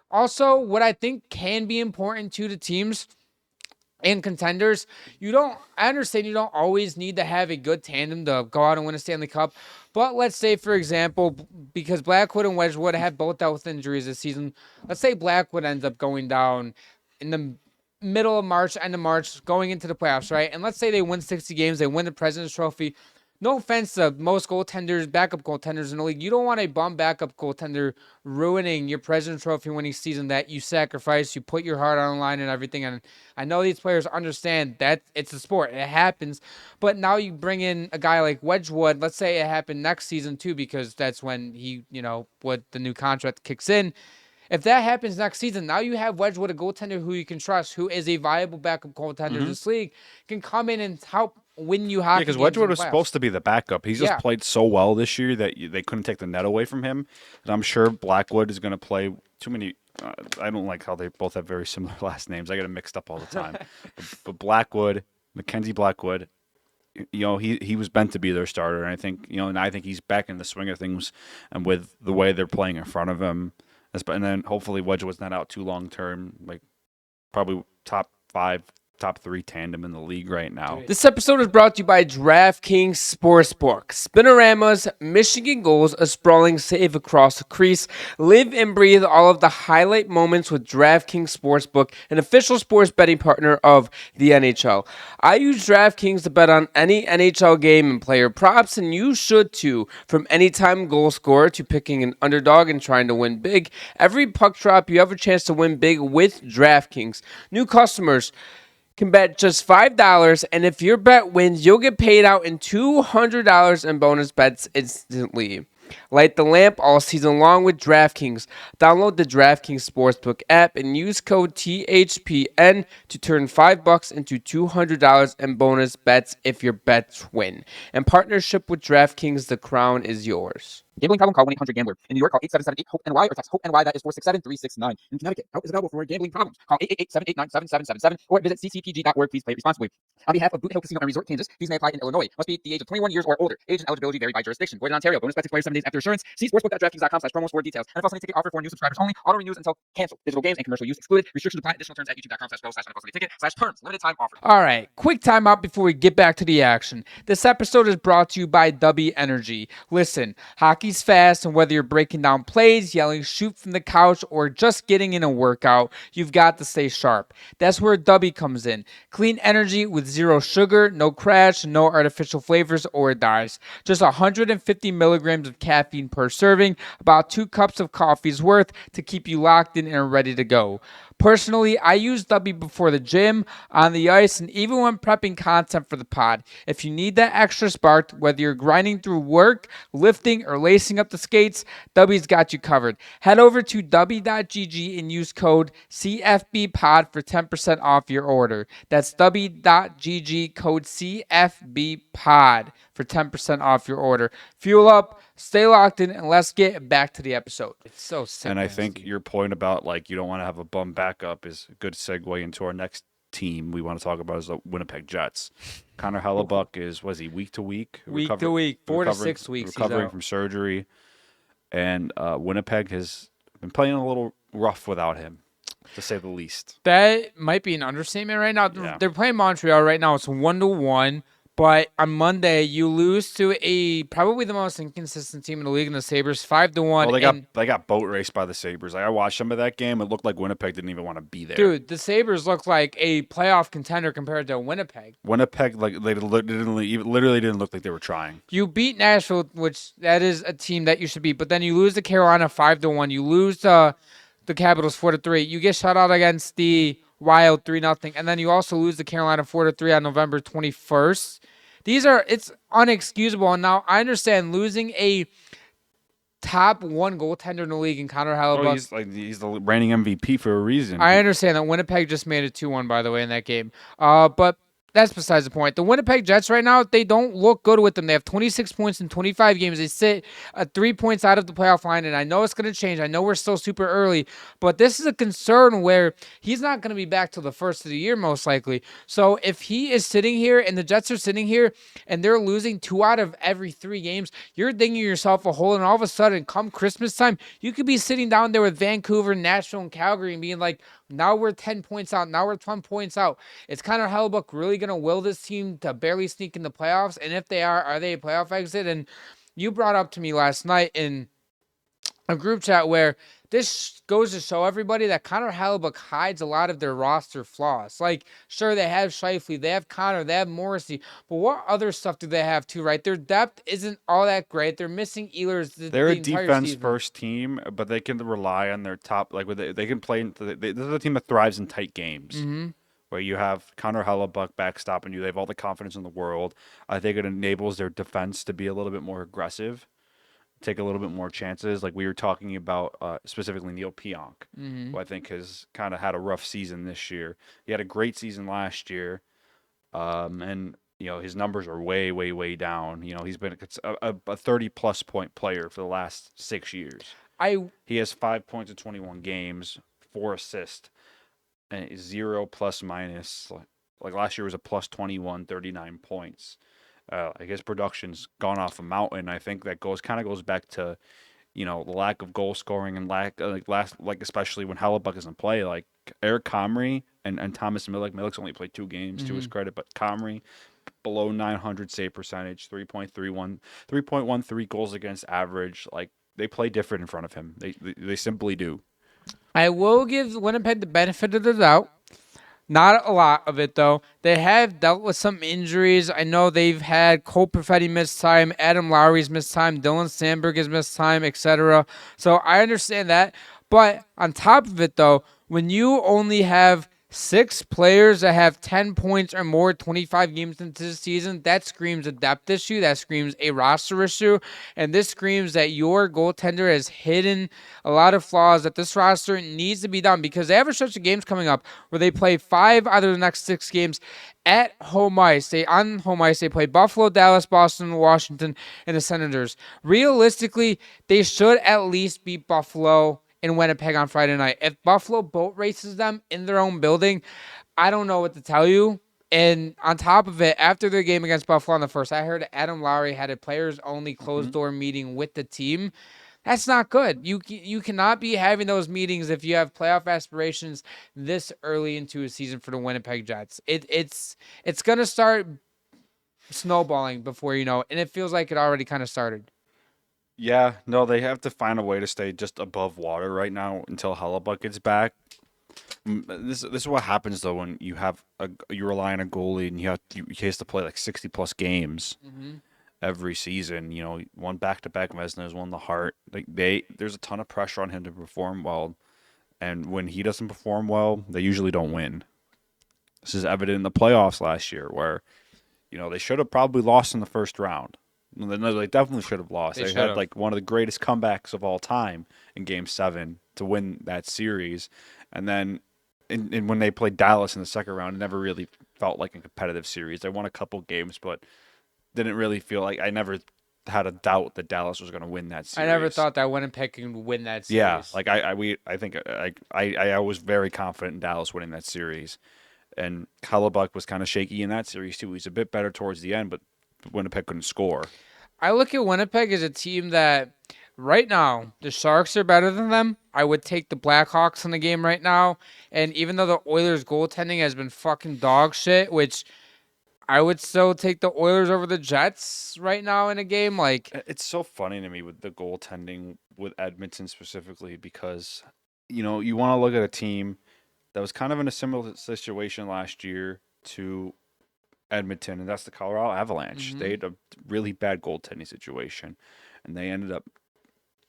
Also, what I think can be important to the teams and contenders, I understand you don't always need to have a good tandem to go out and win a Stanley Cup. But let's say, for example, because Blackwood and Wedgwood have both dealt with injuries this season, let's say Blackwood ends up going down in the middle of March, end of March, going into the playoffs, right? And let's say they win 60 games, they win the President's Trophy. No offense to most backup goaltenders in the league. You don't want a bum backup goaltender ruining your President's Trophy winning season that you sacrifice, you put your heart on the line and everything. And I know these players understand that it's a sport. It happens. But now you bring in a guy like Wedgwood. Let's say it happened next season too, because that's when the new contract kicks in. If that happens next season, now you have Wedgwood, a goaltender who you can trust, who is a viable backup goaltender in this league, can come in and help win you hockey games. Yeah, because Wedgwood was supposed to be the backup. He's just played so well this year that they couldn't take the net away from him. And I'm sure Blackwood is going to play too many. I don't like how they both have very similar last names. I get it mixed up all the time. but Blackwood, Mackenzie Blackwood, he was meant to be their starter. And I think he's back in the swing of things, and with the way they're playing in front of him. And then hopefully Wedgwood's not out too long term, like probably top 5, top 3 tandem in the league right now. This episode is brought to you by DraftKings Sportsbook. Spinoramas, Michigan goals, a sprawling save across the crease. Live and breathe all of the highlight moments with DraftKings Sportsbook, an official sports betting partner of the NHL. I use DraftKings to bet on any NHL game and player props, and you should too. From anytime goal scorer to picking an underdog and trying to win big, every puck drop you have a chance to win big with DraftKings. New customers can bet just $5, and if your bet wins, you'll get paid out in $200 in bonus bets instantly. Light the lamp all season long with DraftKings. Download the DraftKings Sportsbook app and use code THPN to turn $5 into $200 in bonus bets if your bets win. In partnership with DraftKings, the crown is yours. Gambling problem? Call 1-800-GAMBLER. In New York, call 877-8-HOPE-NY or text HOPE-NY. That is 467-369. In Connecticut, help is available for gambling problems. Call 888-789-7777 or visit ccpg.org. Please play responsibly. On behalf of Boot Hill Casino and Resort, Kansas, fees may apply in Illinois. Must be the age of 21 years or older. Age and eligibility vary by jurisdiction. Void in Ontario. Bonus bets expire 7 days after assurance. See sportsbook.draftkings.com/promos for details. NFL Sunday ticket offer for new subscribers only. Auto renews until canceled. Digital games and commercial use excluded. Restrictions apply. Additional terms at youtube.com/go/NFL Sunday ticket/terms. Limited time offer. All right, quick timeout before we get back to the action. This episode is brought to you by W Energy. Listen, hockey Hockey's fast, and whether you're breaking down plays, yelling shoot from the couch, or just getting in a workout, you've got to stay sharp. That's where Dubby comes in. Clean energy with zero sugar, no crash, no artificial flavors or dyes. Just 150 milligrams of caffeine per serving, about 2 cups of coffee's worth to keep you locked in and ready to go. Personally, I use Dubby before the gym, on the ice, and even when prepping content for the pod. If you need that extra spark, whether you're grinding through work, lifting, or lacing up the skates, Dubby's got you covered. Head over to dubby.gg and use code CFBPOD for 10% off your order. That's dubby.gg, code CFBPOD for 10% off your order. Fuel up, stay locked in, and let's get back to the episode. It's so sick. And I think your point about like you don't want to have a bum backup is a good segue into our next team we want to talk about is the Winnipeg Jets. Connor Hellebuyck was he week to week? Week to week, 4 to 6 weeks. Recovering from surgery. And Winnipeg has been playing a little rough without him, to say the least. That might be an understatement right now. Yeah. They're playing Montreal right now. It's 1-1. But on Monday, you lose to probably the most inconsistent team in the league in the Sabres, 5-1. Well, they got boat raced by the Sabres. Like, I watched some of that game. It looked like Winnipeg didn't even want to be there. Dude, the Sabres look like a playoff contender compared to Winnipeg. Winnipeg, like they literally didn't look like they were trying. You beat Nashville, which that is a team that you should beat, but then you lose to Carolina 5-1. You lose to the Capitals 4-3. You get shut out against the Wild 3-0, and then you also lose to Carolina 4-3 on November 21st. It's unexcusable. And now I understand losing a top 1 goaltender in the league in Connor Hellebuyck. He's the reigning MVP for a reason. I understand that Winnipeg just made it 2-1, by the way, in that game. But that's besides the point. The Winnipeg Jets right now, they don't look good with them. They have 26 points in 25 games. They sit 3 points out of the playoff line, and I know it's going to change. I know we're still super early, but this is a concern where he's not going to be back till the first of the year, most likely. So if he is sitting here and the Jets are sitting here and they're losing 2 out of every 3 games, you're digging yourself a hole, and all of a sudden, come Christmas time, you could be sitting down there with Vancouver, Nashville, and Calgary and being like, now we're 10 points out. Now we're 10 points out. Is Connor Hellebuyck really going to will this team to barely sneak in the playoffs? And if they are they a playoff exit? And you brought up to me last night in a group chat where this goes to show everybody that Connor Hellebuyck hides a lot of their roster flaws. Like, sure, they have Scheifele, they have Connor, they have Morrissey, but what other stuff do they have too, right? Their depth isn't all that great. They're missing Ehlers. They're a defense-first team, but they can rely on their top. Like, they can play. This is a team that thrives in tight games. Mm-hmm. Where you have Connor Hellebuyck backstopping you. They have all the confidence in the world. I think it enables their defense to be a little bit more aggressive, take a little bit more chances. Like we were talking about specifically Neil Pionk, who I think has kind of had a rough season this year. He had a great season last year, and his numbers are way, way, way down. He's been a 30-plus point player for the last 6 years. He has 5 points in 21 games, 4 assists. And 0 plus minus. Like last year was a plus 21, 39 points. I guess production's gone off a mountain. I think that goes back to, the lack of goal scoring and especially when Hellebuyck isn't play. Like Eric Comrie and Thomas Milik. Milik's only played 2 games to his credit, but Comrie below 900 save percentage, 3.13 goals against average. Like they play different in front of him. They simply do. I will give Winnipeg the benefit of the doubt. Not a lot of it, though. They have dealt with some injuries. I know they've had Cole Perfetti miss time, Adam Lowry's missed time, Dylan Sandberg has missed time, etc. So I understand that. But on top of it, though, when you only have 6 players that have 10 points or more 25 games into the season, that screams a depth issue. That screams a roster issue. And this screams that your goaltender has hidden a lot of flaws that this roster needs to be done because they have a stretch of games coming up where they play 5 out of the next 6 games at home ice. On home ice, they play Buffalo, Dallas, Boston, Washington, and the Senators. Realistically, they should at least beat Buffalo in Winnipeg on Friday night. If Buffalo boat races them in their own building, I don't know what to tell you. And on top of it, after their game against Buffalo on the first, I heard Adam Lowry had a players-only closed-door meeting with the team. That's not good. You cannot be having those meetings if you have playoff aspirations this early into a season for the Winnipeg Jets. It's going to start snowballing before you know it, and it feels like it already kind of started. Yeah, no, they have to find a way to stay just above water right now until Hellebuyck gets back. This is what happens though when you rely on a goalie and he has to play like 60 plus games Mm-hmm. every season. You know, one back-to-back Vezina's, one the Hart. Like there's a ton of pressure on him to perform well, and when he doesn't perform well, they usually don't win. This is evident in the playoffs last year, where they should have probably lost in the first round. No, they definitely should have lost. They They should had have. like one of the greatest comebacks of all time in Game 7 to win that series, and then when they played Dallas in the second round, it never really felt like a competitive series. They won a couple games, but didn't really feel like I never had a doubt that Dallas was going to win that I series. never thought that Winnipeg could win that series. Yeah, like I was very confident in Dallas winning that series, and Hellebuyck was kind of shaky in that series too. He's a bit better towards the end, but Winnipeg couldn't score. I look at Winnipeg as a team that right now the Sharks are better than them. I would take the Blackhawks in the game right now. And even though the Oilers goaltending has been fucking dog shit, which I would still take the Oilers over the Jets right now in a game. Like, It's so funny to me with the goaltending with Edmonton specifically because you want to look at a team that was kind of in a similar situation last year to Edmonton, and that's the Colorado Avalanche. Mhm. They had a really bad goaltending situation, and they ended up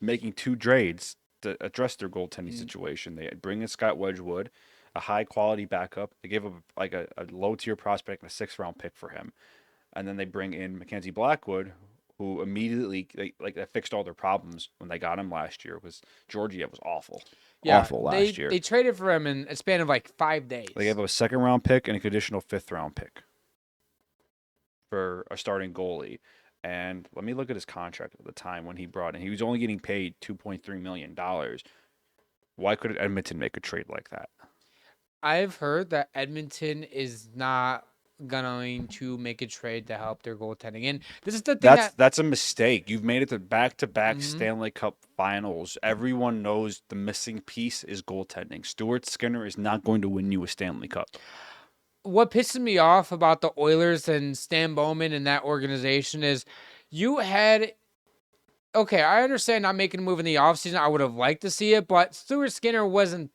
making two trades to address their goaltending situation. They bring in Scott Wedgwood, a high quality backup. They gave up like a low tier prospect and a 6th round pick for him, and then they bring in Mackenzie Blackwood, who immediately that fixed all their problems when they got him last year. Was Georgiev was awful, yeah, awful last year. they traded for him in a span of like 5 days. They gave up a 2nd round pick and a conditional 5th round pick for a starting goalie. And let me look at his contract at the time when he brought in. He was only getting paid $2.3 million. Why couldn't Edmonton make a trade like that? I've heard that Edmonton is not going to make a trade to help their goaltending. And this is the thing That's a mistake. You've made it to back-to-back Mhm. Stanley Cup finals. Everyone knows the missing piece is goaltending. Stuart Skinner is not going to win you a Stanley Cup. what pisses me off about the Oilers and Stan Bowman and that organization is you had okay, I understand not making a move in the offseason. I would have liked to see it, but Stuart Skinner wasn't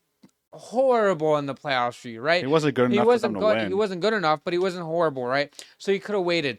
horrible in the playoffs for you, right? He wasn't good He enough for them wasn't to good. win. He wasn't good enough, but he wasn't horrible, right? So you could have waited.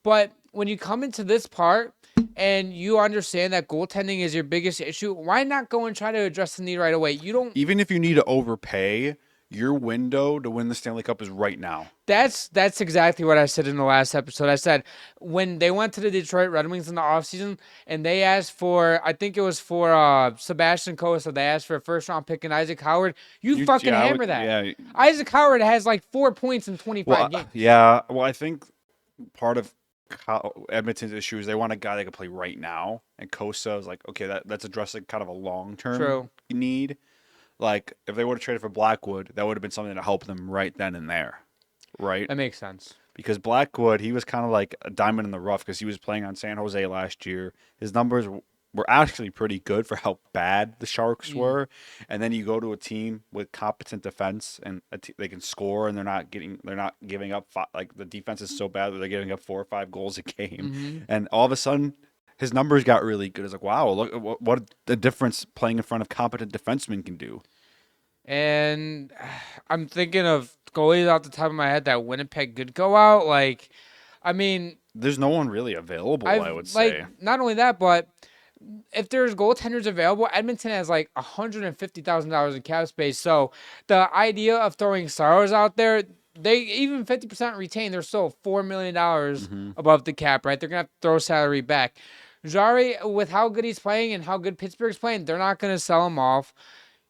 But when you come into this part and you understand that goaltending is your biggest issue, why not go and try to address the need right away? You don't. Even if you need to overpay, your window to win the Stanley Cup is right now. That's exactly what I said in the last episode. I said when they went to the Detroit Red Wings in the offseason and they asked for, I think it was for Sebastian Cossa, they asked for a 1st-round pick and Isaac Howard. You fucking hammer that. Yeah. Isaac Howard has like 4 points in 25 games. Yeah. Well, I think part of Edmonton's issue is they want a guy that can play right now, and Cossa is like, okay, that's addressing kind of a long-term True. need. Like, if they would have traded for Blackwood, that would have been something to help them right then and there, right? That makes sense. Because Blackwood, he was kind of like a diamond in the rough because he was playing on San Jose last year. His numbers were actually pretty good for how bad the Sharks were. And then you go to a team with competent defense and they can score and they're not giving up like the defense is so bad that they're giving up 4 or 5 goals a game. And all of a sudden his numbers got really good. It's like, wow, look what the difference playing in front of competent defensemen can do. And I'm thinking of goalies off the top of my head that Winnipeg could go out. Like, I mean, There's no one really available, I would say. Not only that, but if there's goaltenders available, Edmonton has like $150,000 in cap space. So the idea of throwing Saros out there, they even 50% retain, they're still $4 million above the cap, right? They're going to have to throw salary back. Jari, with how good he's playing and how good Pittsburgh's playing, they're not going to sell him off.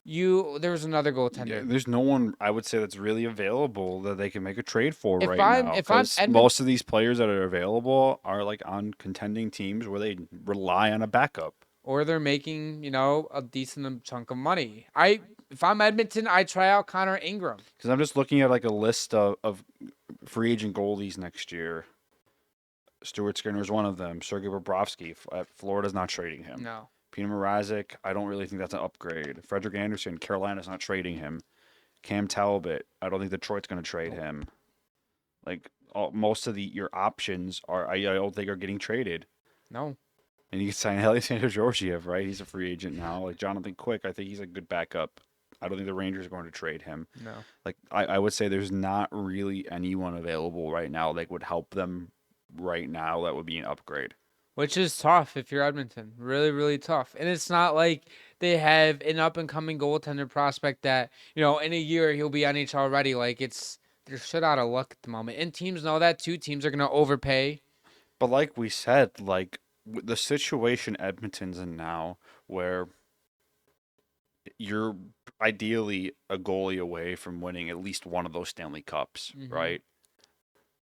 There's another goaltender. Yeah, there's no one I would say that's really available that they can make a trade for If right I'm- now. if I'm 'Cause Edmond- most of these players that are available are like on contending teams where they rely on a backup. Or they're making, a decent chunk of money. If I'm Edmonton, I try out Connor Ingram. Because I'm just looking at like a list of free agent goalies next year. Stuart Skinner is one of them. Sergei Bobrovsky, Florida's not trading him. No. Peter Mrazek, I don't really think that's an upgrade. Frederick Anderson, Carolina's not trading him. Cam Talbot, I don't think Detroit's going to trade him. Like most of your options I don't think are getting traded. No. And you can sign Alexander Georgiev, right? He's a free agent now. Like Jonathan Quick, I think he's a good backup. I don't think the Rangers are going to trade him. No. Like I would say there's not really anyone available right now that would help them right now that would be an upgrade. Which is tough if you're Edmonton. Really, really tough. And it's not like they have an up-and-coming goaltender prospect that, in a year he'll be NHL ready. Like, they're shit out of luck at the moment. And teams know that, too. Teams are going to overpay. But like we said, like the situation Edmonton's in now where you're ideally a goalie away from winning at least one of those Stanley Cups, right?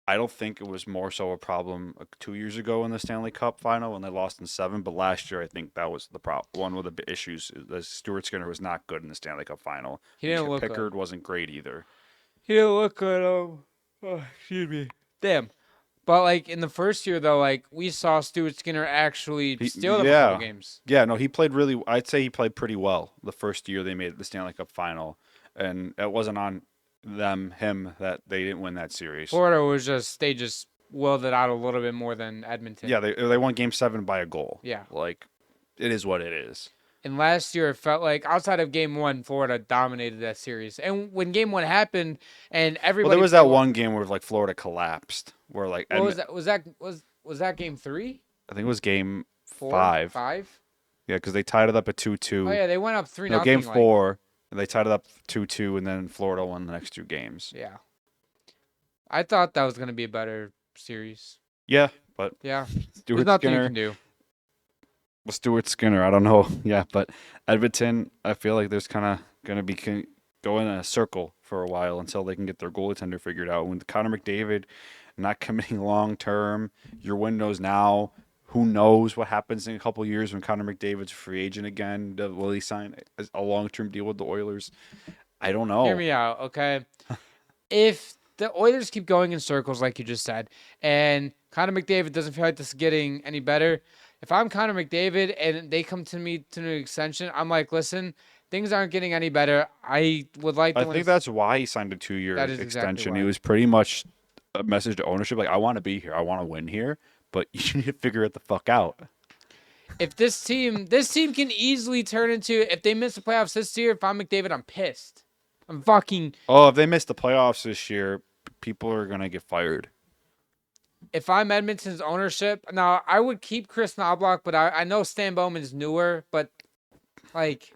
I don't think it was more so a problem 2 years ago in the Stanley Cup final when they lost in 7, but last year I think that was the problem. One of the issues is Stuart Skinner was not good in the Stanley Cup final. He didn't look Pickard good. wasn't great either. He didn't look good. Oh, excuse me. Damn. But, like, in the first year, though, like, we saw Stuart Skinner actually steal the couple games. Yeah, no, he played really – I'd say he played pretty well the first year they made the Stanley Cup final, and it wasn't on him that they didn't win that series. Florida was they just willed it out a little bit more than Edmonton. Yeah, they won Game 7 by a goal. Yeah. Like, it is what it is. And last year, it felt like outside of Game 1, Florida dominated that series. And when Game 1 happened, and everybody, there was that one game where like Florida collapsed, where like what was that? Was that Game 3? I think it was Game 4? 5. 5? Yeah, because they tied it up at 2-2. Oh yeah, they went up 3-0. No, Game 4, and they tied it up 2-2, and then Florida won the next 2 games. Yeah. I thought that was going to be a better series. Yeah, but Yeah, Stuart there's nothing Skinner. you can do. Well, Stuart Skinner, I don't know. Yeah, but Edmonton, I feel like there's kind of going to be going in a circle for a while until they can get their goaltender figured out. When Connor McDavid not committing long term, your window's now. Who knows what happens in a couple of years when Connor McDavid's a free agent again? Will he sign a long-term deal with the Oilers? I don't know. Hear me out, okay? If the Oilers keep going in circles, like you just said, and Connor McDavid doesn't feel like this is getting any better, if I'm Connor McDavid and they come to me to an extension, I'm like, listen, things aren't getting any better. I would like to I think that's why he signed a 2-year extension. Exactly It was pretty much a message to ownership, like, I want to be here. I want to win here, but you need to figure it the fuck out. If this team can easily turn into, if they miss the playoffs this year, if I'm McDavid, I'm pissed. I'm fucking. Oh, if they miss the playoffs this year, people are going to get fired. If I'm Edmonton's ownership, now I would keep Chris Knobloch, but I know Stan Bowman's newer, but like,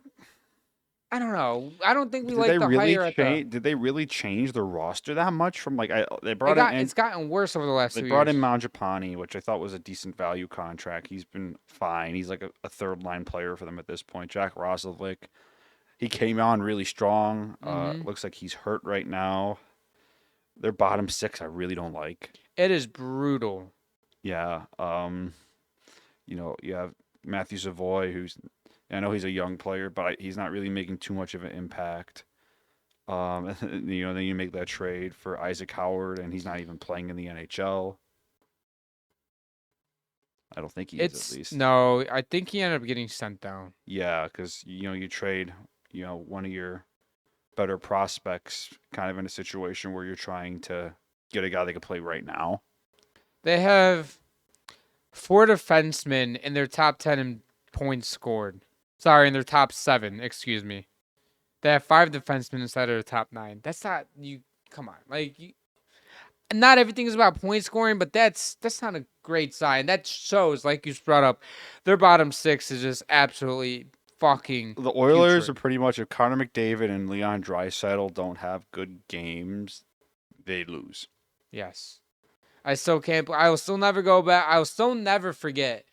I don't know. I don't think we like the hire at the. Did they really change their roster that much from like they brought in? It's gotten worse over the last 2 years. They brought in Mangiapane, which I thought was a decent value contract. He's been fine. He's like a third line player for them at this point. Jack Roslovic, he came on really strong. Looks like he's hurt right now. Their bottom 6, I really don't like. It is brutal. Yeah. You have Matthew Savoy, I know he's a young player, but he's not really making too much of an impact. Then you make that trade for Isaac Howard, and he's not even playing in the NHL. I don't think he is, at least. No, I think he ended up getting sent down. Yeah, because, you trade, one of your better prospects kind of in a situation where you're trying to get a guy that can play right now. They have 4 defensemen in their top 10 in points scored. Sorry, in their top 7, excuse me. They have 5 defensemen inside of their top 9. That's not, come on. Like, not everything is about point scoring, but that's not a great sign. That shows, like you brought up, their bottom 6 is just absolutely fucking The Oilers putrid. are pretty much, if Connor McDavid and Leon Draisaitl don't have good games, they lose. Yes. I will still never go back. I will still never forget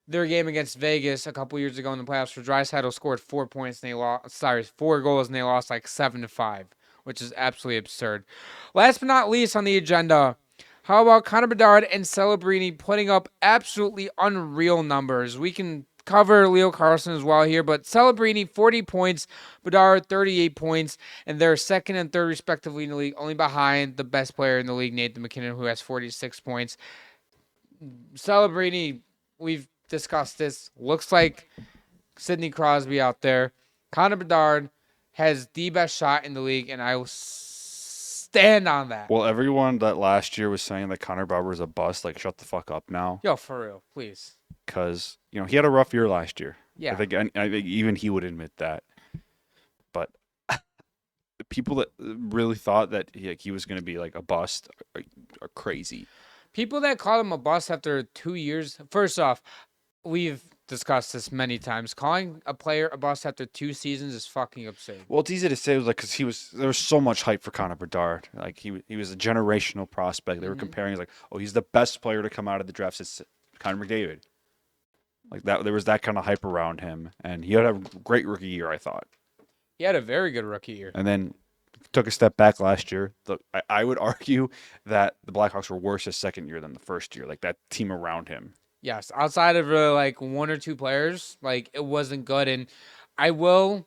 their game against Vegas a couple years ago in the playoffs where Draisaitl scored 4 points and they lost. 4 goals and they lost like 7-5, which is absolutely absurd. Last but not least on the agenda, how about Connor Bedard and Celebrini putting up absolutely unreal numbers? We can cover Leo Carlson as well here, but Celebrini 40 points, Bedard 38 points, and they're second and third respectively in the league, only behind the best player in the league, Nathan McKinnon, who has 46 points. Celebrini, we've discussed this, looks like Sidney Crosby out there. Connor Bedard has the best shot in the league, and I will stand on that. Well, everyone that last year was saying that Connor Barber is a bust, like, shut the fuck up now. Yo, for real, please. because he had a rough year last year. Yeah. I think even he would admit that. But the people that really thought that he was going to be like a bust are crazy. People that call him a bust after 2 years. First off, we've discussed this many times. Calling a player a bust after 2 seasons is fucking absurd. Well, it's easy to say, because there was so much hype for Connor Bedard. Like he was a generational prospect. They were comparing, like, oh, he's the best player to come out of the draft since Connor McDavid. Like that, there was that kind of hype around him, and he had a great rookie year, I thought. He had a very good rookie year. And then took a step back last year. I would argue that the Blackhawks were worse his second year than the first year. Like that team around him. Yes, outside of really like 1 or 2 players, like it wasn't good. And I will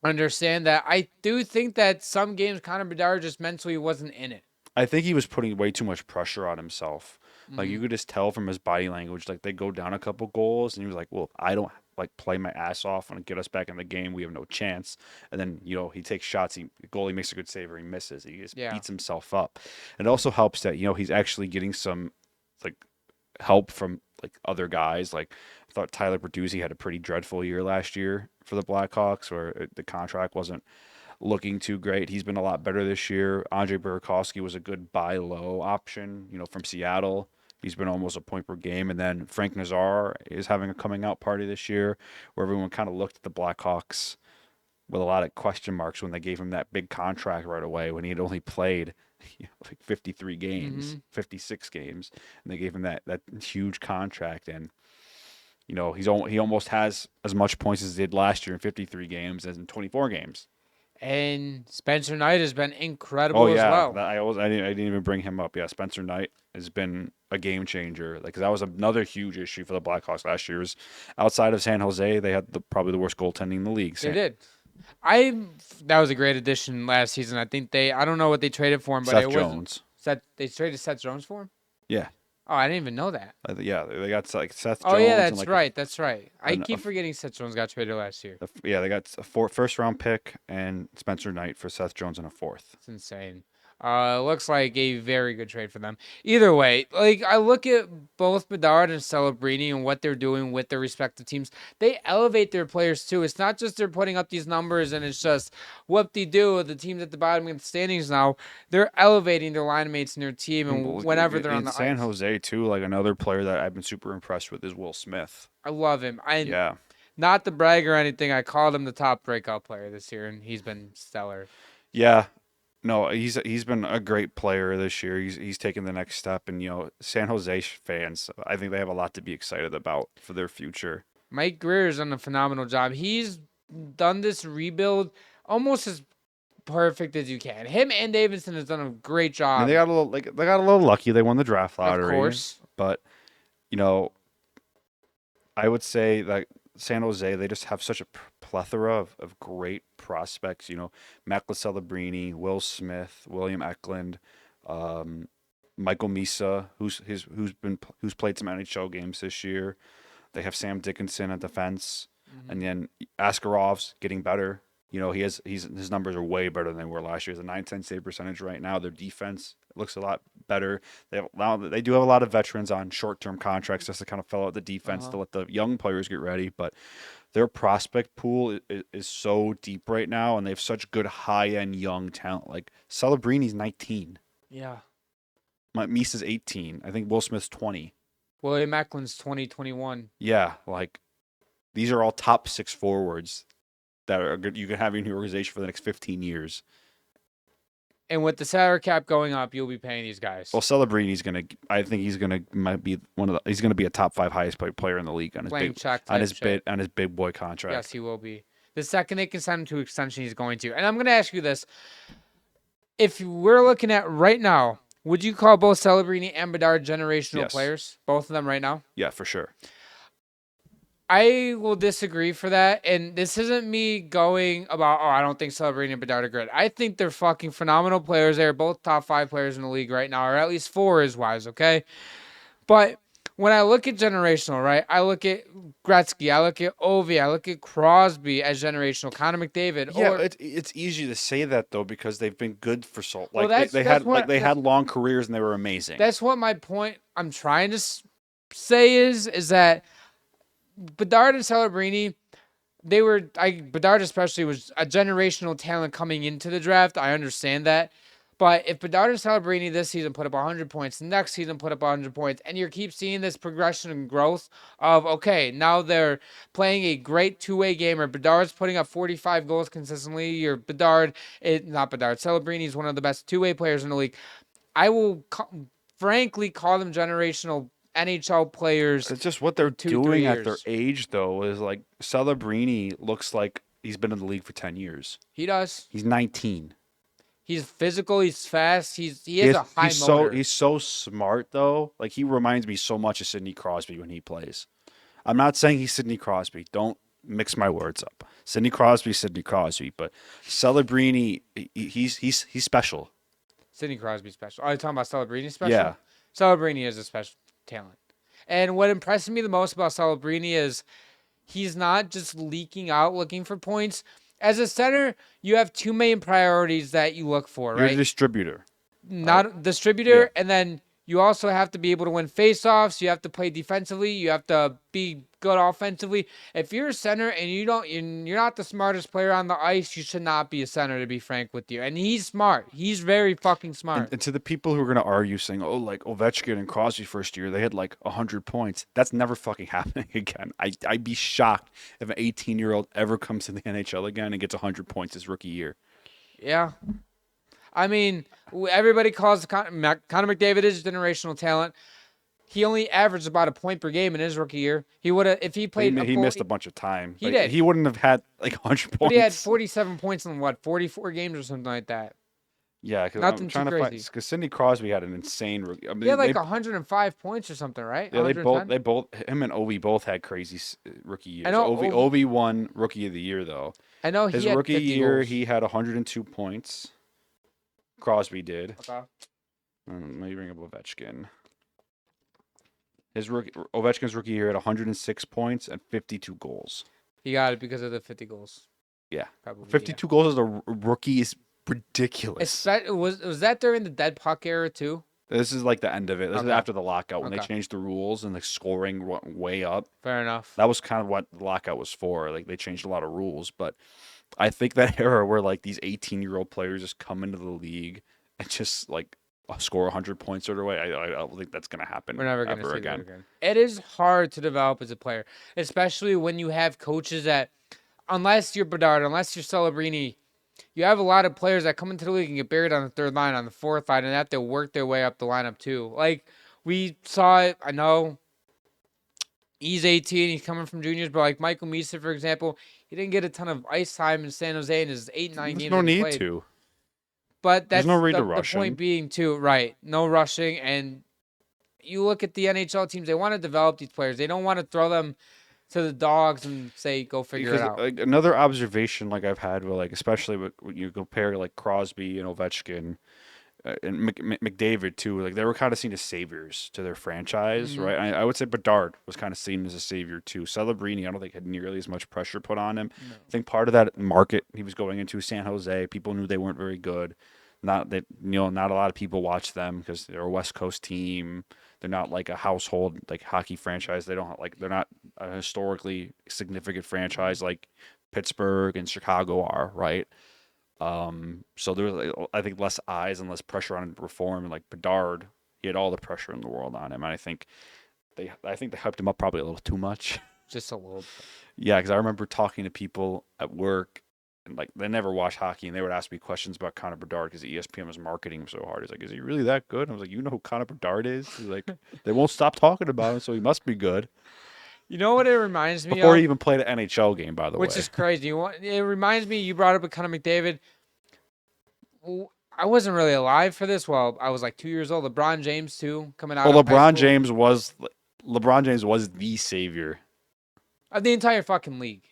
understand that. I do think that some games Connor Bedard just mentally wasn't in it. I think he was putting way too much pressure on himself. Like you could just tell from his body language. Like they go down a couple goals, and he was like, "Well, I don't play my ass off and get us back in the game. We have no chance." And then he takes shots. The goalie makes a good save, or he misses. He just beats himself up. And it also helps that he's actually getting some help from other guys. Like I thought Tyler Bertuzzi had a pretty dreadful year last year for the Blackhawks, where the contract wasn't looking too great. He's been a lot better this year. Andrei Burakovsky was a good buy low option, from Seattle. He's been almost a point per game. And then Frank Nazar is having a coming out party this year, where everyone kind of looked at the Blackhawks with a lot of question marks when they gave him that big contract right away, when he had only played 53 games, 56 games, and they gave him that huge contract. And he almost has as much points as he did last year in 53 games as in 24 games. And Spencer Knight has been incredible as well. I didn't even bring him up. Yeah, Spencer Knight has been a game changer. Because that was another huge issue for the Blackhawks last year. Outside of San Jose, they had probably the worst goaltending in the league. They did. That was a great addition last season. I think I don't know what they traded for him, but Seth Jones. They traded Seth Jones for him? Yeah. Oh, I didn't even know that. Yeah, they got Seth Jones. Oh, yeah, that's right. That's right. I keep forgetting Seth Jones got traded last year. They got a first-round pick and Spencer Knight for Seth Jones and a fourth. It's insane. Looks like a very good trade for them. Either way, I look at both Bedard and Celebrini and what they're doing with their respective teams. They elevate their players too. It's not just they're putting up these numbers and it's just whoop-de-doo. The teams at the bottom of the standings now, they're elevating their line mates in their team, and whenever they're on the San ice. Jose too, another player that I've been super impressed with is Will Smith. I love him. Yeah. Not to brag or anything, I called him the top breakout player this year, and he's been stellar. Yeah. No, he's been a great player this year. He's taken the next step, and San Jose fans, I think they have a lot to be excited about for their future. Mike Greer's done a phenomenal job. He's done this rebuild almost as perfect as you can. Him and Davidson has done a great job. And they got a little lucky. They won the draft lottery, of course. But I would say that San Jose, they just have such a plethora of great prospects. Macklin Celebrini, Will Smith, William Eklund, Michael Misa, who's played some NHL games this year. They have Sam Dickinson at defense, and then Askarov's getting better. His numbers are way better than they were last year. He has a .910 save percentage right now. Their defense looks a lot better. They do have a lot of veterans on short-term contracts just to kind of fill out the defense to let the young players get ready. But their prospect pool is so deep right now, and they have such good high-end young talent. Like Celebrini's 19. Yeah. Misa's 18. I think Will Smith's 20. William Eklund's 2021. Yeah, these are all top 6 forwards that are good. You can have in your organization for the next 15 years. And with the salary cap going up, you'll be paying these guys. Well, Celebrini's he's gonna be a top 5 highest paid player in the league on his big boy contract. Yes, he will be. The second they can sign him to extension, he's going to. And I'm gonna ask you this: if we're looking at right now, would you call both Celebrini and Bedard generational players? Both of them right now? Yeah, for sure. I will disagree for that, and this isn't me going about, I don't think Celebrini and Bedard are good. I think they're fucking phenomenal players. They're both top 5 players in the league right now, or at least 4 is wise, okay? But when I look at generational, right, I look at Gretzky, I look at Ovi, I look at Crosby as generational, Connor McDavid. Yeah, it's easy to say that, though, because they've been good for so long. Well, they had long careers, and they were amazing. That's what my point I'm trying to say is that Bedard and Celebrini, Bedard especially was a generational talent coming into the draft. I understand that. But if Bedard and Celebrini this season put up 100 points, next season put up 100 points, and you keep seeing this progression and growth of, okay, now they're playing a great two-way game, or Bedard's putting up 45 goals consistently, or Celebrini is one of the best two-way players in the league. I will frankly call them generational NHL players. It's just what they're doing at their age, though, is like Celebrini looks like he's been in the league for 10 years. He does. He's 19. He's physical. He's fast. He has a high motor. He's so smart, though. Like, he reminds me so much of Sidney Crosby when he plays. I'm not saying he's Sidney Crosby. Don't mix my words up. Sidney Crosby, but Celebrini, he's special. Sidney Crosby's special. Are you talking about Celebrini special? Yeah. Celebrini is a special talent. And what impresses me the most about Celebrini is he's not just leaking out looking for points. As a center, you have two main priorities that you look for, right? You're a distributor. Not distributor, and then you also have to be able to win faceoffs. You have to play defensively. You have to be good offensively. If you're a center and you're not the smartest player on the ice, you should not be a center, to be frank with you. And he's smart. He's very fucking smart. And to the people who are going to argue saying, oh, like Ovechkin and Crosby first year, they had like 100 points. That's never fucking happening again. I'd be shocked if an 18-year-old ever comes to the NHL again and gets 100 points his rookie year. Yeah. I mean, everybody calls Connor McDavid is generational talent. He only averaged about a point per game in his rookie year. He would have, if he played. He missed a bunch of time. He did. He wouldn't have had like 100 points. But he had 47 points in 44 games or something like that. Yeah, because Nothing I'm trying too to find crazy. because Sidney Crosby had an insane rookie. I mean, He had like 105 points or something, right? Yeah, they both him and Ovi both had crazy rookie years. I know Ovi won rookie of the year though. I know his had rookie 50 year goals. he had 102 points. Crosby did. Okay. Let me bring up Ovechkin. Ovechkin's rookie year had 106 points and 52 goals. He got it because of the 50 goals. Yeah, Probably. 52 goals as a rookie is ridiculous. Was that during the dead puck era too? This is like the end of it. This is Okay. after the lockout when they Okay. changed the rules and the scoring went way up. Fair enough. That was kind of what the lockout was for. Like they changed a lot of rules, but I think that era where like these 18-year-old players just come into the league and just like score 100 points right away, I don't think that's gonna happen. We're never going to ever see again. that again. It is hard to develop as a player, especially when you have coaches that, unless you're Bedard, unless you're Celebrini, you have a lot of players that come into the league and get buried on the third line, on the fourth line, and have to work their way up the lineup too. Like we saw it. I know he's 18, he's coming from juniors, but like Michael Misa, for example, he didn't get a ton of ice time in San Jose in his 8-9 There's games. no that he need played. to. But that's There's no need to the rush point him. being too, right? No rushing, and you look at the NHL teams; they want to develop these players. They don't want to throw them to the dogs and say, "Go figure it out." Like another observation, like I've had, with like especially when you compare like Crosby and Ovechkin and McDavid too, like they were kind of seen as saviors to their franchise, Mm-hmm. right? I would say Bedard was kind of seen as a savior too. Celebrini, I don't think had nearly as much pressure put on him. No. I think part of that market he was going into, San Jose, people knew they weren't very good. Not that not a lot of people watch them because they're a West Coast team. They're not like a household like hockey franchise. They're not a historically significant franchise like Pittsburgh and Chicago are, right? So there was, I think, less eyes and less pressure on him to perform. And like Bedard, he had all the pressure in the world on him. And I think they hyped him up probably a little too much. Just a little bit. Yeah, because I remember talking to people at work, and like they never watch hockey, and they would ask me questions about Connor Bedard because ESPN was marketing him so hard. He's like, "Is he really that good?" And I was like, "You know who Connor Bedard is?" He's like, "They won't stop talking about him, so he must be good." You know what it reminds me Before of? he even played an NHL game, by the way. Which is crazy. It reminds me, you brought up Connor McDavid. I wasn't really alive for this. Well, I was like 2 years old. LeBron James, too, coming out Well, of high LeBron school. James was the savior. Of the entire fucking league.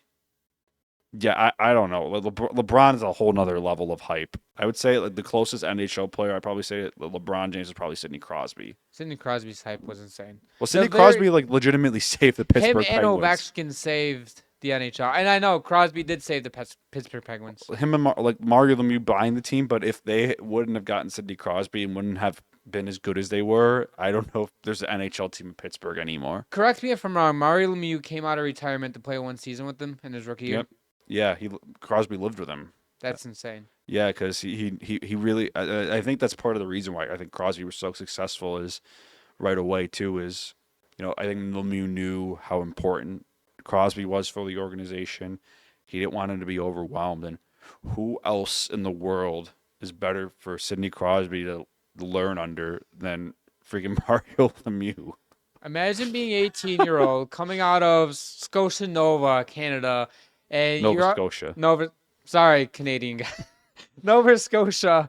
Yeah, I don't know. LeBron is a whole nother level of hype. I would say like the closest NHL player, I'd probably say LeBron James is probably Sidney Crosby. Sidney Crosby's hype was insane. Well, Sidney very- Crosby like legitimately saved the Pittsburgh Him and Penguins. Ovechkin saved the NHL. And I know Crosby did save the Pittsburgh Penguins. Him and Mario Lemieux buying the team, but if they wouldn't have gotten Sidney Crosby and wouldn't have been as good as they were, I don't know if there's an NHL team in Pittsburgh anymore. Correct me if I'm wrong. Mario Lemieux came out of retirement to play one season with them in his rookie year. Yep. Yeah, Crosby lived with him. That's insane. Yeah, because he really. I think that's part of the reason why I think Crosby was so successful is right away too. Is I think Lemieux knew how important Crosby was for the organization. He didn't want him to be overwhelmed, and who else in the world is better for Sidney Crosby to learn under than freaking Mario Lemieux? Imagine being 18-year-old coming out of Scotia Nova, Canada, and Nova Scotia. Sorry, Canadian guy. Nova Scotia,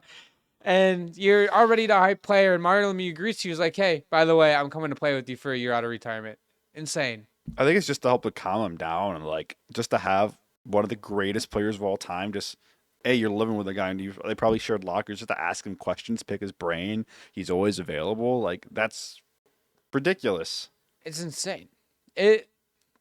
and you're already the hype player, and Mario Lemieux greets you. He's like, hey, by the way, I'm coming to play with you for a year out of retirement. Insane. I think it's just to help to calm him down and just to have one of the greatest players of all time. Just, hey, you're living with a guy, and they probably shared lockers just to ask him questions, pick his brain. He's always available. That's ridiculous. It's insane.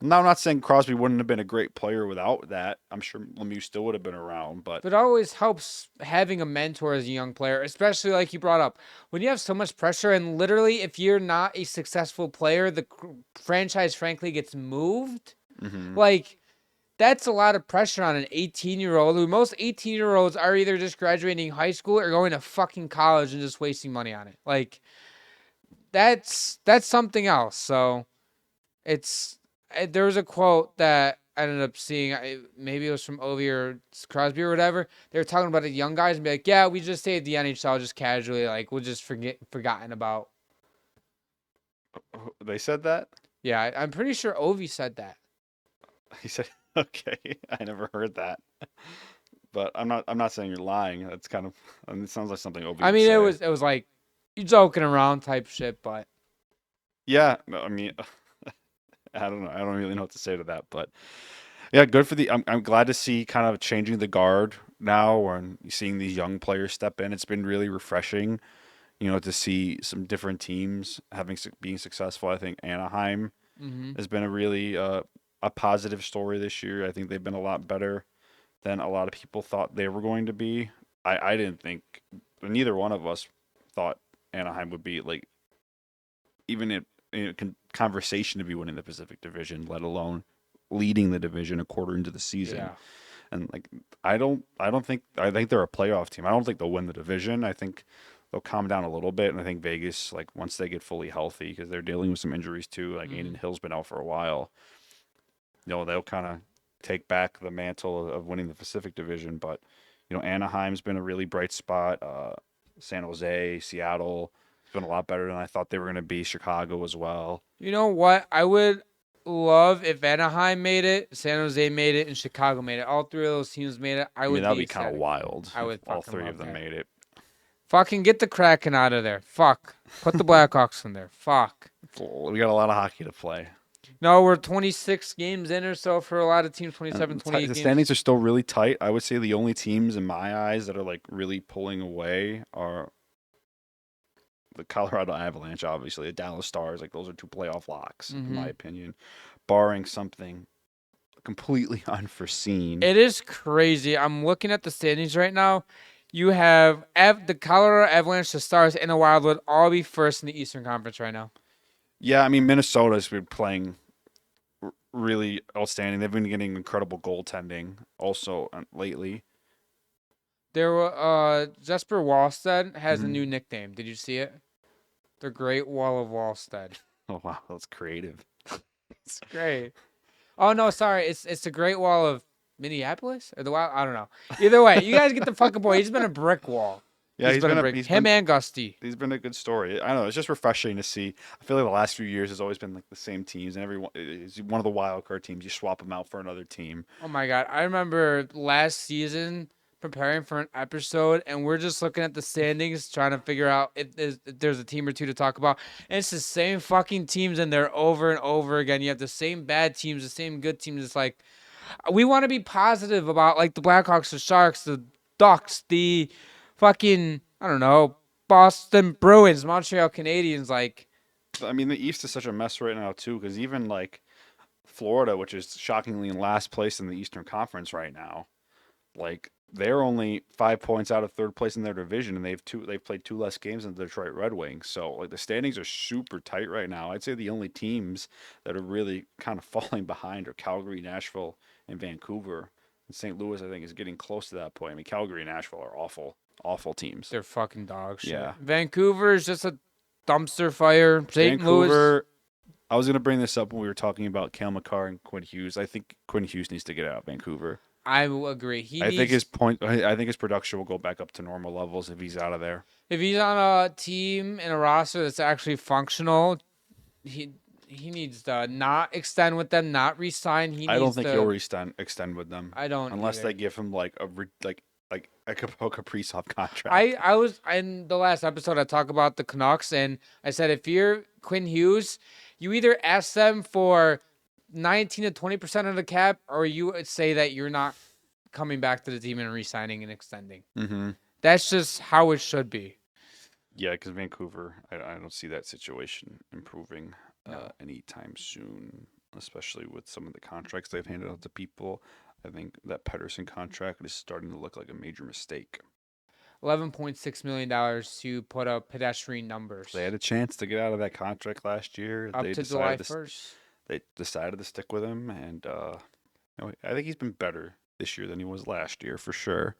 Now, I'm not saying Crosby wouldn't have been a great player without that. I'm sure Lemieux still would have been around, but it always helps having a mentor as a young player, especially like you brought up. When you have so much pressure, and literally if you're not a successful player, the franchise frankly gets moved. Mm-hmm. That's a lot of pressure on an 18-year-old. Most 18-year-olds are either just graduating high school or going to fucking college and just wasting money on it. That's something else. So there was a quote that I ended up seeing. Maybe it was from Ovi or Crosby or whatever. They were talking about the young guys and be like, yeah, we just saved the NHL just casually. We'll just forgotten about. They said that? Yeah, I'm pretty sure Ovi said that. He said, okay, I never heard that. But I'm not saying you're lying. That's kind of, it sounds like something Ovi would say. It was like you joking around type shit, but. Yeah, I mean, I don't know. I don't really know what to say to that, but yeah, good for I'm glad to see kind of changing the guard now and seeing these young players step in. It's been really refreshing, to see some different teams being successful. I think Anaheim has been a really a positive story this year. I think they've been a lot better than a lot of people thought they were going to be. I didn't think, neither one of us thought Anaheim would be even in conversation to be winning the Pacific Division, let alone leading the division a quarter into the season. Yeah. And I think they're a playoff team. I don't think they'll win the division. I think they'll calm down a little bit, and I think Vegas, once they get fully healthy, because they're dealing with some injuries too. Aiden Hill's been out for a while. They'll kind of take back the mantle of winning the Pacific Division. But Anaheim's been a really bright spot. San Jose, Seattle. Been a lot better than I thought they were going to be. Chicago as well. You know what? I would love if Anaheim made it, San Jose made it, and Chicago made it. All three of those teams made it. That would be kind of wild. I would. All three of them made it. Fucking get the Kraken out of there. Fuck. Put the Blackhawks in there. Fuck. We got a lot of hockey to play. No, we're 26 games in or so for a lot of teams. 27, 28 games. The standings are still really tight. I would say the only teams in my eyes that are really pulling away are the Colorado Avalanche, obviously, the Dallas Stars. Those are two playoff locks, in my opinion, barring something completely unforeseen. It is crazy. I'm looking at the standings right now. You have the Colorado Avalanche, the Stars, and the Wild would all be first in the Eastern Conference right now. Yeah, I mean, Minnesota's been playing really outstanding. They've been getting incredible goaltending also lately. There were Jesper Wallstead has a new nickname. Did you see it? The Great Wall of Wallstead. Oh wow, that's creative. It's great. Oh no, sorry. It's the Great Wall of Minneapolis or the Wild. I don't know. Either way, you guys get the fucking point. He's been a brick wall. Yeah, he's been a brick. Him and Gusty. He's been a good story. I don't know. It's just refreshing to see. I feel like the last few years has always been the same teams, and everyone is one of the wild card teams. You swap them out for another team. Oh my god, I remember last season preparing for an episode, and we're just looking at the standings, trying to figure out if there's a team or two to talk about. And it's the same fucking teams in there over and over again. You have the same bad teams, the same good teams. It's we want to be positive about the Blackhawks, the Sharks, the Ducks, the fucking, I don't know, Boston Bruins, Montreal Canadiens. I mean, the East is such a mess right now too, because even Florida, which is shockingly in last place in the Eastern Conference right now, Like they're only 5 points out of third place in their division, and they've played 2 less games than the Detroit Red Wings. So like the standings are super tight right now. I'd say the only teams that are really kind of falling behind are Calgary, Nashville, and Vancouver. And St. Louis, I think, is getting close to that point. I mean, Calgary and Nashville are awful teams. They're fucking dog shit. Yeah. Vancouver is just a dumpster fire. St. Louis. Vancouver. I was gonna bring this up when we were talking about Cale Makar and Quinn Hughes. I think Quinn Hughes needs to get out of Vancouver. I will agree. I think his production will go back up to normal levels if he's out of there. If he's on a team and a roster that's actually functional, he needs to not extend with them, not resign. I don't think he'll extend with them. I don't unless either. they give him like a Kaprizov contract. I was in the last episode. I talked about the Canucks, and I said if you're Quinn Hughes, you either ask them for 19 to 20% of the cap, or you would say that you're not coming back to the team and re-signing and extending. Mm-hmm. That's just how it should be. Yeah, because Vancouver, I don't see that situation improving anytime soon, especially with some of the contracts they've handed out to people. I think that Pedersen contract is starting to look like a major mistake. $11.6 million to put up pedestrian numbers. They had a chance to get out of that contract last year. Up to July 1st. They decided to stick with him, and I think he's been better this year than he was last year for sure.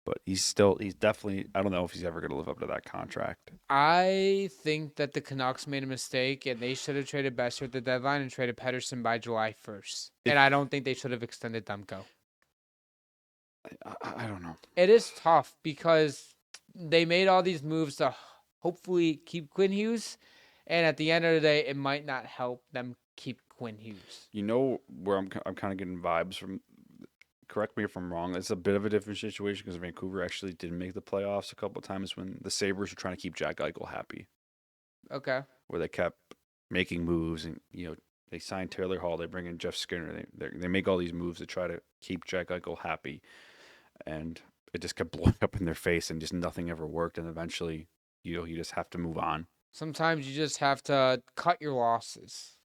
But he's definitely, I don't know if he's ever going to live up to that contract. I think that the Canucks made a mistake, and they should have traded Besser at the deadline and traded Pedersen by July 1st. And I don't think they should have extended Demko. I don't know. It is tough because they made all these moves to hopefully keep Quinn Hughes, and at the end of the day, it might not help them keep Quinn Hughes. You know where I'm kind of getting vibes from? Correct me if I'm wrong. It's a bit of a different situation because Vancouver actually did make the playoffs a couple of times when the Sabres were trying to keep Jack Eichel happy. Okay. Where they kept making moves, and they signed Taylor Hall, they bring in Jeff Skinner, they make all these moves to try to keep Jack Eichel happy, and it just kept blowing up in their face, and just nothing ever worked, and eventually, you just have to move on. Sometimes you just have to cut your losses.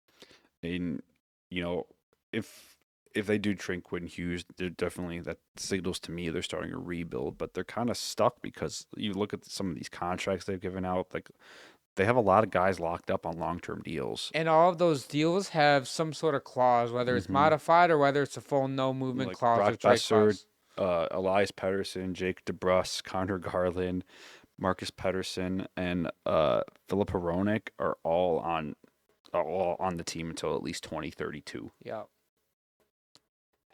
And if they do trade Quinn Hughes, they're definitely, that signals to me they're starting a rebuild, but they're kind of stuck because you look at some of these contracts they've given out, like they have a lot of guys locked up on long-term deals. And all of those deals have some sort of clause, whether it's modified or whether it's a full no movement like clause Brock or trade Besser, clause. Elias Pettersson, Jake DeBrusk, Connor Garland, Marcus Pettersson, and Philip Hronek are all on the team until at least 2032. Yeah.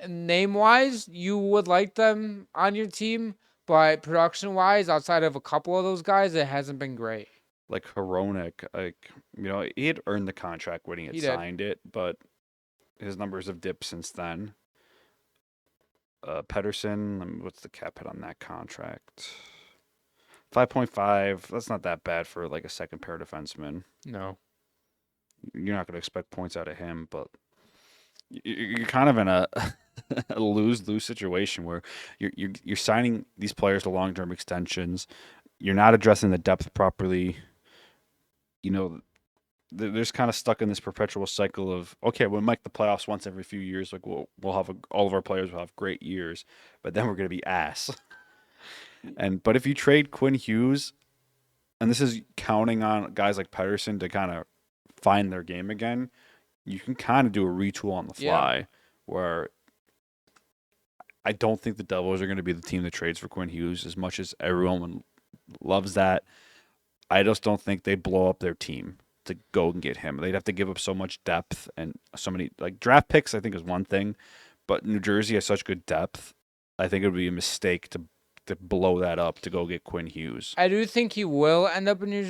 Name-wise, you would like them on your team, but production-wise, outside of a couple of those guys, it hasn't been great. Like Hronek, he had earned the contract when he had signed it, but his numbers have dipped since then. Pettersson, what's the cap hit on that contract? 5.5. That's not that bad for like a second pair defenseman. No. You're not going to expect points out of him, but you're kind of in a lose-lose situation where you're signing these players to long-term extensions. You're not addressing the depth properly. They're just kind of stuck in this perpetual cycle of, okay, we'll make the playoffs once every few years. Like we'll have all of our players will have great years, but then we're going to be ass. But if you trade Quinn Hughes, and this is counting on guys like Pettersson to kind of find their game again, you can kind of do a retool on the fly where I don't think the Devils are going to be the team that trades for Quinn Hughes as much as everyone loves that. I just don't think they blow up their team to go and get him. They'd have to give up so much depth and so many, like, draft picks, I think, is one thing, but New Jersey has such good depth. I think it would be a mistake to blow that up to go get Quinn Hughes. I do think he will end up a New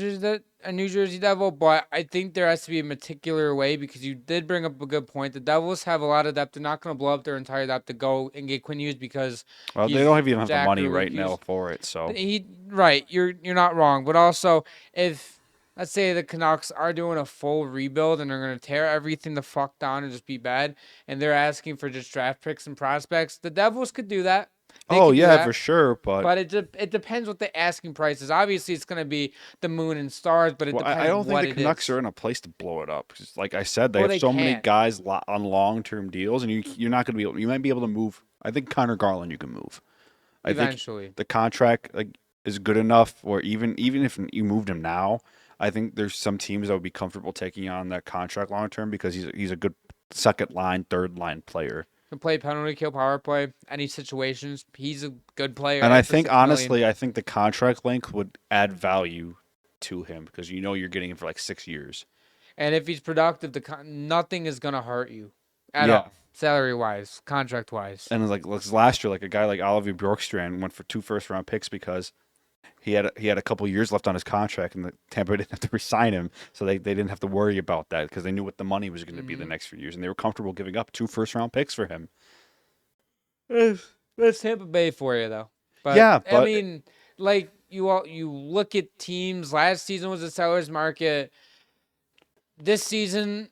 Jersey Devil, but I think there has to be a particular way because you did bring up a good point. The Devils have a lot of depth. They're not going to blow up their entire depth to go and get Quinn Hughes because they don't even have the money right now for it. So you're not wrong, but also if let's say the Canucks are doing a full rebuild and they're going to tear everything the fuck down and just be bad, and they're asking for just draft picks and prospects, the Devils could do that. For sure, but it depends what the asking price is. Obviously, it's going to be the moon and stars, but it depends. I don't think the Canucks is. are in a place to blow it up. Like I said, they have so many guys on long-term deals, and you're not going to be able. You might be able to move. I think Connor Garland you can move. I Eventually. think the contract is good enough, or even if you moved him now, I think there's some teams that would be comfortable taking on that contract long term because he's a good second line, third line player. Can play penalty kill, power play, any situations. He's a good player. And I for think $6 million. honestly, I think the contract length would add value to him because you're getting him for like 6 years. And if he's productive, nothing is gonna hurt you at Yeah. all, salary wise, contract wise. And like last year, like a guy like Oliver Bjorkstrand went for 2 first-round picks because he had a couple years left on his contract, and the Tampa didn't have to re-sign him, so they didn't have to worry about that because they knew what the money was going to be the next few years, and they were comfortable giving up 2 first-round picks for him. That's Tampa Bay for you, though. But, Yeah, I but- mean, like you look at teams. Last season was a seller's market. This season,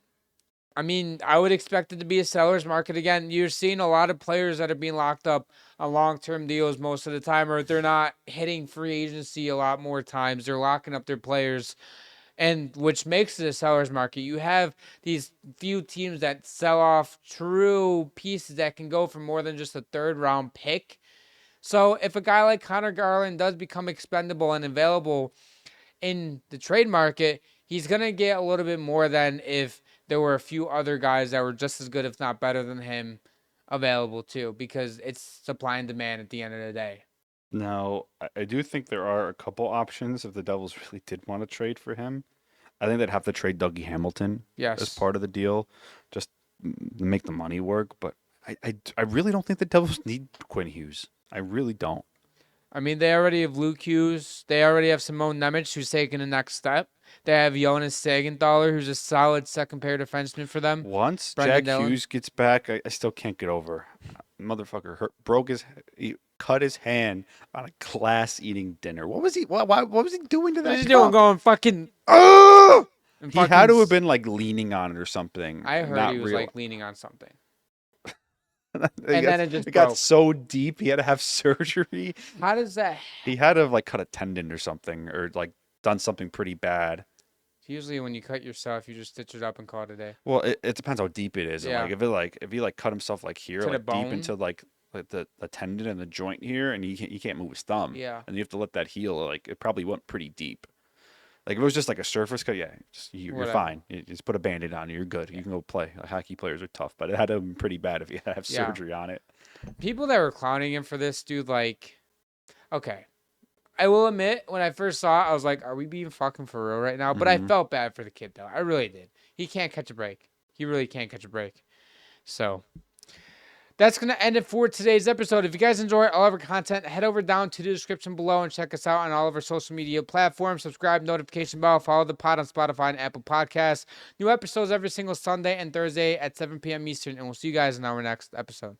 I mean, I would expect it to be a seller's market again. You're seeing a lot of players that are being locked up on long-term deals most of the time, or they're not hitting free agency a lot more times. They're locking up their players, and which makes it a seller's market. You have these few teams that sell off true pieces that can go for more than just a third-round pick. So if a guy like Connor Garland does become expendable and available in the trade market, he's going to get a little bit more than if there were a few other guys that were just as good, if not better than him, available too, because it's supply and demand at the end of the day. Now, I do think there are a couple options if the Devils really did want to trade for him. I think they'd have to trade Dougie Hamilton Yes. as part of the deal, just to make the money work. But I really don't think the Devils need Quinn Hughes. I really don't. I mean, they already have Luke Hughes. They already have Simone Nemec, who's taking the next step. They have Jonas Sagenthaler, who's a solid second-pair defenseman for them. Once Brendan Jack Dillon. Hughes gets back, I still can't get over. Motherfucker he cut his hand on a glass-eating dinner. What was he? What was he doing to that? What is he doing? cup? Going fucking. Oh! and He had fucking to have been like leaning on it or something. I heard Not he was real. like leaning on something. and then it just got broke. so deep he had to have surgery. How does that? He had to have like cut a tendon or something, or like done something pretty bad. Usually, when you cut yourself, you just stitch it up and call it a day. Well, it depends how deep it is. And, Yeah. if he cut himself like here, To the like deep bone? into like the tendon and the joint here, and he can't move his thumb. Yeah. And you have to let that heal. Like it probably went pretty deep. Like if it was just like a surface cut, yeah, you're Whatever. fine. You just put a Band-Aid on, you're good. You can go play. Like, hockey players are tough, but it had to have been pretty bad if you had to have Yeah. surgery on it. People that were clowning him for this, dude, like, okay. I will admit, when I first saw it, I was like, are we being fucking for real right now? But I Mhm. felt bad for the kid, though. I really did. He can't catch a break. He really can't catch a break. So, that's going to end it for today's episode. If you guys enjoy all of our content, head over down to the description below and check us out on all of our social media platforms. Subscribe, notification bell, follow the pod on Spotify and Apple Podcasts. New episodes every single Sunday and Thursday at 7 p.m. Eastern, and we'll see you guys in our next episode.